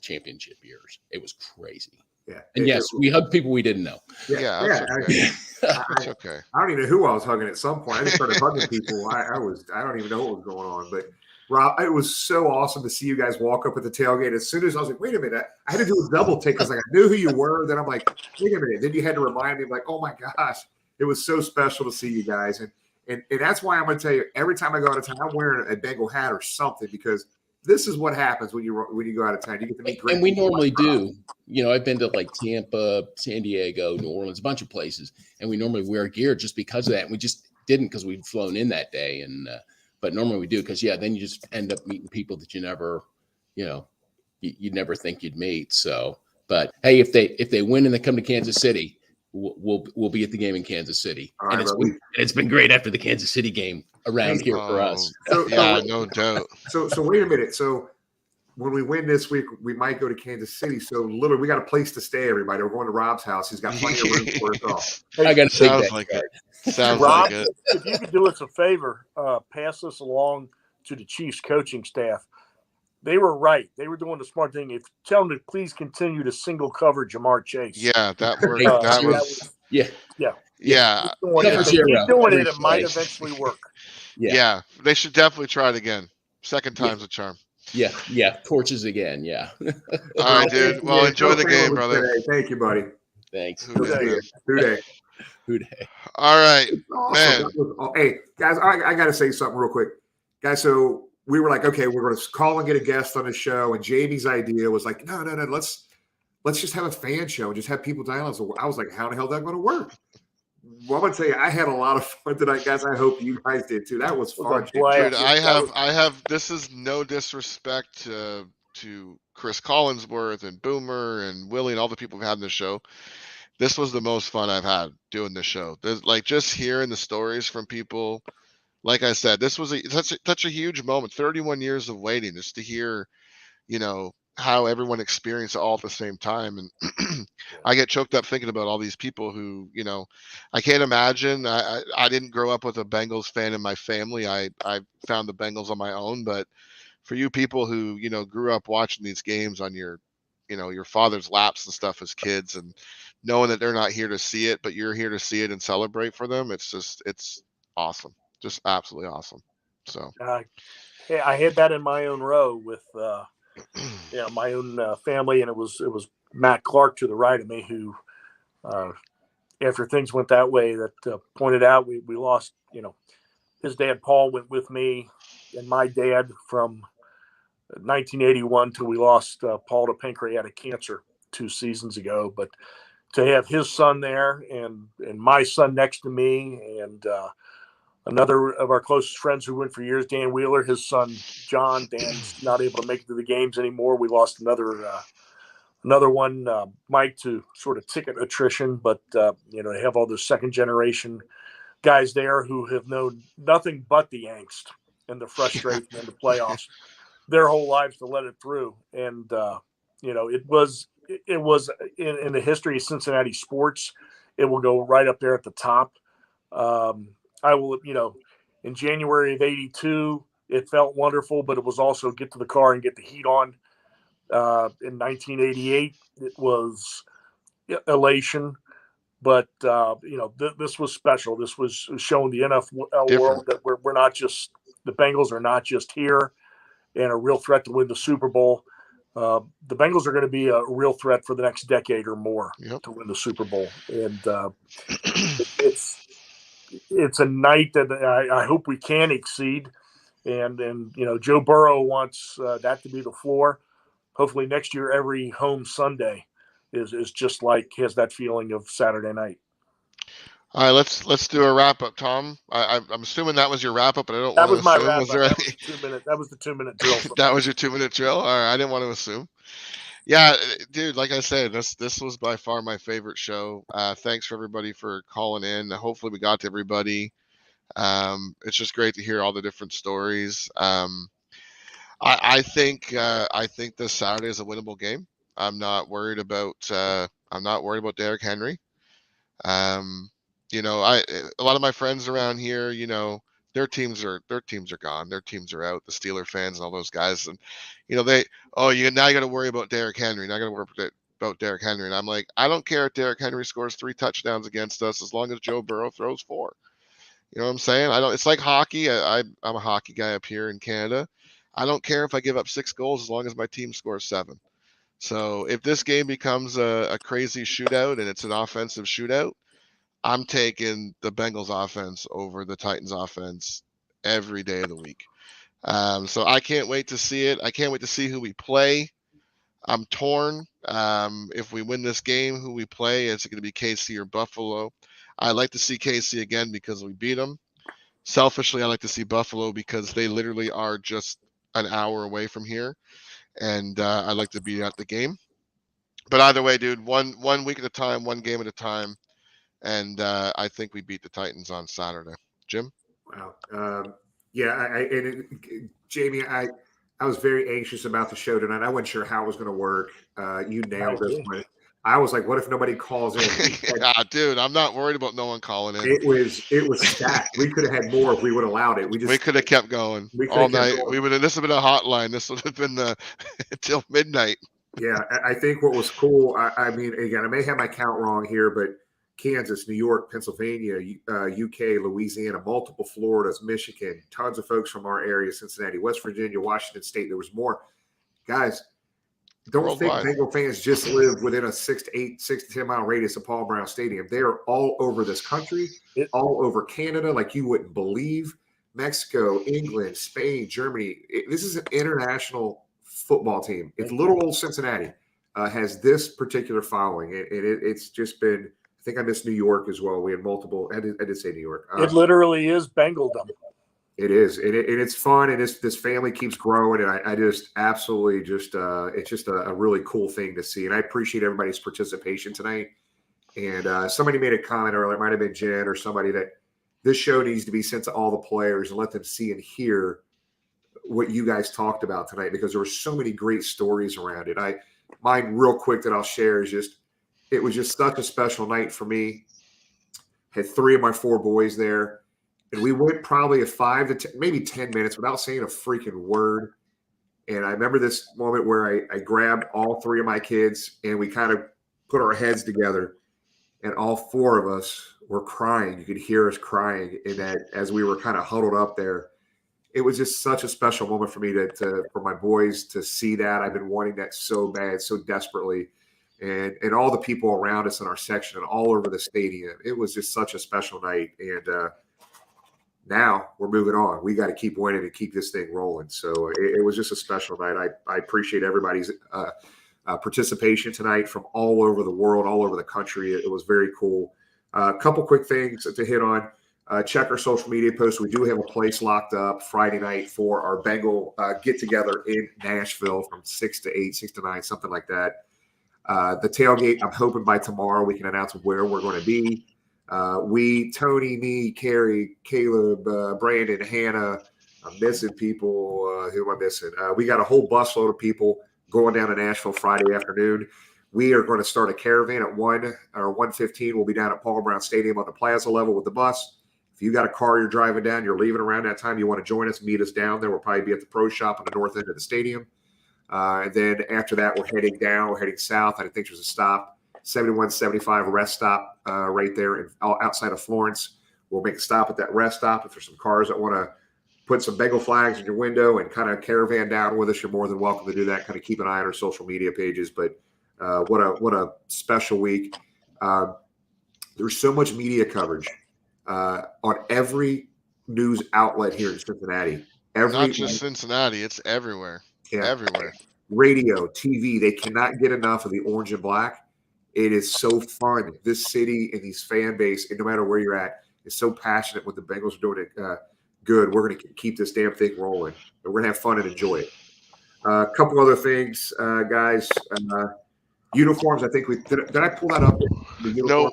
championship years. It was crazy. Yeah. And yes, we hugged people we didn't know. Yeah, that's okay. That's okay. I don't even know who I was hugging at some point. I just started hugging people. I don't even know what was going on. But Rob, it was so awesome to see you guys walk up at the tailgate. As soon as I was like, wait a minute, I had to do a double take because like I knew who you were. Then I'm like, wait a minute. Then you had to remind me, like, oh my gosh, it was so special to see you guys. And that's why I'm going to tell you, every time I go out of town, I'm wearing a Bengal hat or something because this is what happens when you go out of town. You get to meet great and we people. normally do. You know, I've been to like Tampa, San Diego, New Orleans, a bunch of places, and we normally wear gear just because of that. And we just didn't because we'd flown in that day. And but normally we do because then you just end up meeting people that you never, you never think you'd meet. So, but hey, if they win and they come to Kansas City, we'll be at the game in Kansas City, right, and it's been great after the Kansas City game around here for us. No doubt. So wait a minute. So when we win this week, we might go to Kansas City. So literally, we got a place to stay. Everybody, we're going to Rob's house. He's got plenty of room for us all. I got to Sounds like it. Sounds Rob, like it. if you could do us a favor, pass this along to the Chiefs coaching staff. They were right. They were doing the smart thing. If tell them to please continue to single cover Jamar Chase. Yeah, that worked. That was yeah. If they keep doing it, it might eventually work. Yeah, they should definitely try it again. Second time's a charm. Yeah. Torches again. Yeah. All right, dude. Well, enjoy the game, brother. Today. Thank you, buddy. Thanks. Who Day. All right, awesome. man. Hey, guys, I got to say something real quick. Guys, so we were like, okay, we're going to call and get a guest on the show. And Jamie's idea was like, no, let's just have a fan show and just have people dial. So I was like, how the hell is that going to work? Well, I'm going to tell you, I had a lot of fun tonight, guys. I hope you guys did too. That was fun. Dude, I have, this is no disrespect to Chris Collinsworth and Boomer and Willie and all the people we've had in the show. This was the most fun I've had doing this show. There's, like, just hearing the stories from people. Like I said, this was such a huge moment. 31 years of waiting just to hear, how everyone experienced it all at the same time. And I get choked up thinking about all these people who, I can't imagine. I didn't grow up with a Bengals fan in my family. I found the Bengals on my own. But for you people who, grew up watching these games on your father's laps and stuff as kids, and knowing that they're not here to see it, but you're here to see it and celebrate for them, it's awesome. Just absolutely awesome. So I had that in my own row with my own family, and it was Matt Clark to the right of me who after things went that way that pointed out we lost his dad Paul went with me and my dad from 1981 till we lost Paul to pancreatic cancer 2 seasons ago. But to have his son there and my son next to me and another of our closest friends who went for years, Dan Wheeler, his son, John. Dan's not able to make it to the games anymore. We lost another one, Mike, to sort of ticket attrition. But, to have all those second-generation guys there who have known nothing but the angst and the frustration in the playoffs their whole lives to let it through. And, it was in the history of Cincinnati sports, it will go right up there at the top. I will, in January of '82, it felt wonderful, but it was also get to the car and get the heat on. In 1988, it was elation, but this was special. This was showing the NFL world that we're not just the Bengals are not just here and a real threat to win the Super Bowl. The Bengals are going to be a real threat for the next decade or more to win the Super Bowl, and it's a night that I hope we can exceed. And Joe Burrow wants that to be the floor. Hopefully next year, every home Sunday is just like has that feeling of Saturday night. All right, let's do a wrap up, Tom. I'm assuming that was your wrap up, but I don't That want to was my assume. wrap Was up. there That any? was the 2-minute drill. That was your 2-minute drill. All right, I didn't want to assume. Yeah, dude. Like I said, this was by far my favorite show. Thanks for everybody for calling in. Hopefully, we got to everybody. It's just great to hear all the different stories. I think this Saturday is a winnable game. I'm not worried about Derrick Henry. You know, a lot of my friends around here, you know, their teams are gone. Their teams are out. The Steeler fans and all those guys, and you know, you got to worry about Derrick Henry. Now I got to worry about Derrick Henry, and I'm like, I don't care if Derrick Henry scores 3 touchdowns against us as long as Joe Burrow throws 4. You know what I'm saying? I don't. It's like hockey. I'm a hockey guy up here in Canada. I don't care if I give up 6 goals as long as my team scores 7. So if this game becomes a crazy shootout and it's an offensive shootout, I'm taking the Bengals offense over the Titans offense every day of the week. So I can't wait to see it. I can't wait to see who we play. I'm torn. If we win this game, who we play, is it going to be KC or Buffalo? I'd like to see KC again because we beat them. Selfishly, I like to see Buffalo because they literally are just an hour away from here, and I'd like to be at the game. But either way, dude, one week at a time, one game at a time, and I think we beat the Titans on Saturday. Jim? Wow. Yeah, Jamie, I was very anxious about the show tonight. I wasn't sure how it was going to work. You nailed this one. I was like, what if nobody calls in? Dude, I'm not worried about no one calling in. It was stacked. We could have had more if we would have allowed it. We could have kept going all night. This would have been a hotline. This would have been until midnight. Yeah, I think what was cool. I mean, again, I may have my count wrong here, but Kansas, New York, Pennsylvania, UK, Louisiana, multiple Floridas, Michigan, tons of folks from our area, Cincinnati, West Virginia, Washington State. There was more. Guys, don't think Bengal fans just live within a 6 to 10 mile radius of Paul Brown Stadium. They are all over this country, all over Canada, like you wouldn't believe. Mexico, England, Spain, Germany. This is an international football team. It's little old Cincinnati has this particular following, and it's just been. I think I missed New York as well. We had multiple. I did say New York. It literally is Bengaldom. It is, and it's fun, and this family keeps growing, and I just absolutely just it's just a really cool thing to see, and I appreciate everybody's participation tonight. And somebody made a comment earlier, it might have been Jen or somebody, that this show needs to be sent to all the players and let them see and hear what you guys talked about tonight, because there were so many great stories around it. Mine real quick that I'll share is just, it was just such a special night for me. Had 3 of my 4 boys there. And we went probably a 5 to 10, maybe 10 minutes without saying a freaking word. And I remember this moment where I grabbed all 3 of my kids and we kind of put our heads together, and all 4 of us were crying. You could hear us crying in that as we were kind of huddled up there. It was just such a special moment for me for my boys to see that. I've been wanting that so bad, so desperately. And all the people around us in our section and all over the stadium. It was just such a special night. And now we're moving on. We got to keep winning and keep this thing rolling. So it was just a special night. I appreciate everybody's participation tonight from all over the world, all over the country. It was very cool. A couple quick things to hit on. Check our social media posts. We do have a place locked up Friday night for our Bengal get-together in Nashville from 6 to 8, 6 to 9, something like that. The tailgate, I'm hoping by tomorrow we can announce where we're going to be. Tony, me, Carrie, Caleb, Brandon, Hannah, I'm missing people. Who am I missing? We got a whole busload of people going down to Nashville Friday afternoon. We are going to start a caravan at 1 or 1:15. We'll be down at Paul Brown Stadium on the plaza level with the bus. If you got a car you're driving down, you're leaving around that time, you want to join us, meet us down there. We'll probably be at the pro shop on the north end of the stadium. And then after that, we're heading down. We're heading south. I think there's a stop, 7175 rest stop right there outside of Florence. We'll make a stop at that rest stop. If there's some cars that want to put some Bengal flags in your window and kind of caravan down with us, you're more than welcome to do that. Kind of keep an eye on our social media pages. But what a special week. There's so much media coverage on every news outlet here in Cincinnati. Not just Cincinnati, it's everywhere. Yeah. Everywhere. Radio, TV, they cannot get enough of the orange and black. It is so fun. This city and these fan base, and no matter where you're at, is so passionate when the Bengals are doing it good. We're going to keep this damn thing rolling. We're going to have fun and enjoy it. A couple other things, guys. Uniforms, I think did I pull that up? No.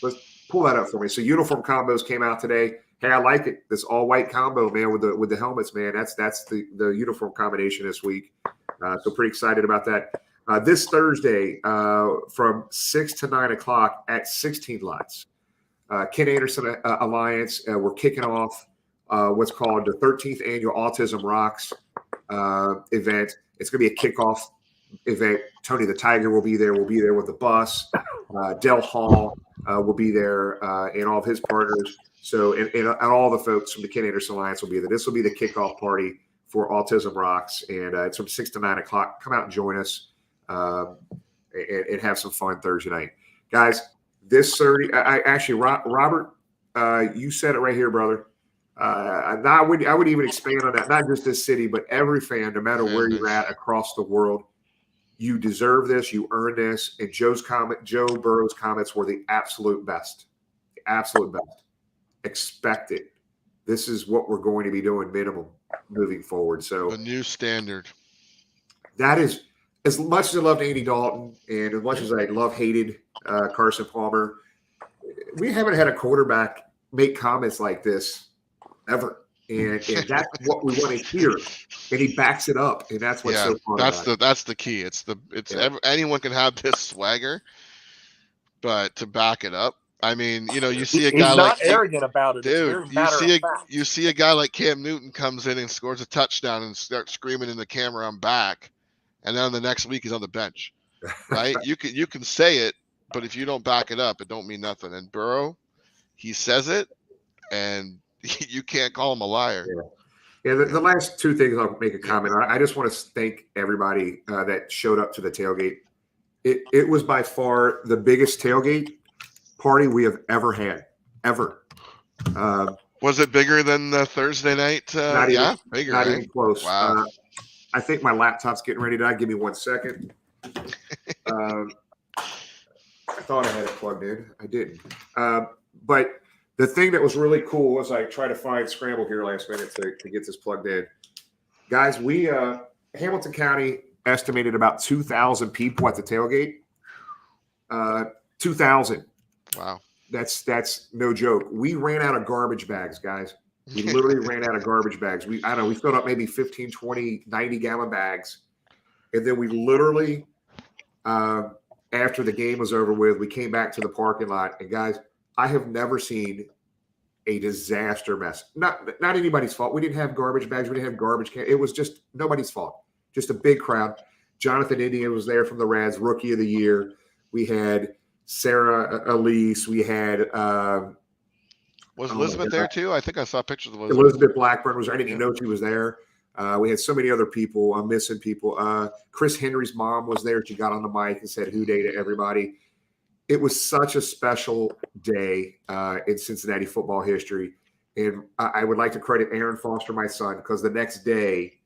Let's pull that up for me. So uniform combos came out today. Hey, I like it. This all white combo, man, with the helmets, man. That's the uniform combination this week. So pretty excited about that. This Thursday from 6 to 9 o'clock at 16 Lots. Ken Anderson Alliance, we're kicking off what's called the 13th Annual Autism Rocks event. It's going to be a kickoff event. Tony the Tiger will be there. We'll be there with the bus. Del Hall will be there and all of his partners. So, and all the folks from the Ken Anderson Alliance will be there. This will be the kickoff party for Autism Rocks, and it's from 6 to 9 o'clock. Come out and join us and have some fun Thursday night. Guys, this 30, Robert, you said it right here, brother. I would even expand on that, not just this city, but every fan, no matter where you're at across the world. You deserve this. You earn this. And Joe Burrow's comments were the absolute best. The absolute best. Expect it. This is what we're going to be doing minimum moving forward. So a new standard. That is, as much as I loved Andy Dalton and as much as I hated Carson Palmer, we haven't had a quarterback make comments like this ever. And that's what we want to hear. And he backs it up, and that's what's so fun. That's the key. Anyone can have this swagger, but to back it up, I mean, you see a guy he's like not arrogant about it. Dude, you see a guy like Cam Newton comes in and scores a touchdown and starts screaming in the camera, "I'm back," and then the next week he's on the bench, right? You can say it, but if you don't back it up, it don't mean nothing. And Burrow, he says it, and you can't call him a liar. Yeah, the last two things I'll make a comment on. I just want to thank everybody that showed up to the tailgate. It was by far the biggest tailgate party we have ever had, ever. Was it bigger than the Thursday night? Bigger. Not even close. Wow. I think my laptop's getting ready to die. Give me 1 second. I thought I had it plugged in. I didn't. But the thing that was really cool was I tried to find Scramble here last minute to get this plugged in. Guys, we Hamilton County estimated about 2,000 people at the tailgate. 2,000. Wow. That's no joke. We ran out of garbage bags, guys. We literally ran out of garbage bags. We filled up maybe 15, 20, 90-gallon bags. And then we literally, after the game was over with, we came back to the parking lot. And guys, I have never seen a disaster mess. Not anybody's fault. We didn't have garbage bags. We didn't have garbage cans. It was just nobody's fault. Just a big crowd. Jonathan Indian was there from the Reds, Rookie of the Year. We had Sarah Elise. We had was Elizabeth there too? I think I saw pictures of Elizabeth Blackburn was there. I didn't even know she was there. We had so many other people. I'm missing people. Chris Henry's mom was there. She got on the mic and said "Hoo day" to everybody. It was such a special day in Cincinnati football history. And I would like to credit Aaron Foster, my son, because the next day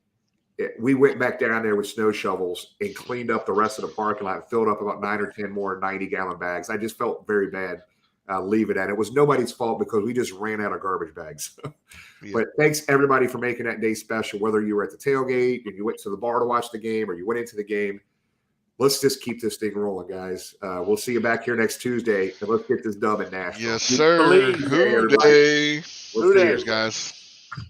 we went back down there with snow shovels and cleaned up the rest of the parking lot and filled up about 9 or 10 more 90-gallon bags. I just felt very bad leaving that. It was nobody's fault because we just ran out of garbage bags. But thanks, everybody, for making that day special, whether you were at the tailgate and you went to the bar to watch the game or you went into the game. Let's just keep this thing rolling, guys. We'll see you back here next Tuesday, and let's get this dub in Nashville. Yes, sir. Hoo day. Cheers, guys.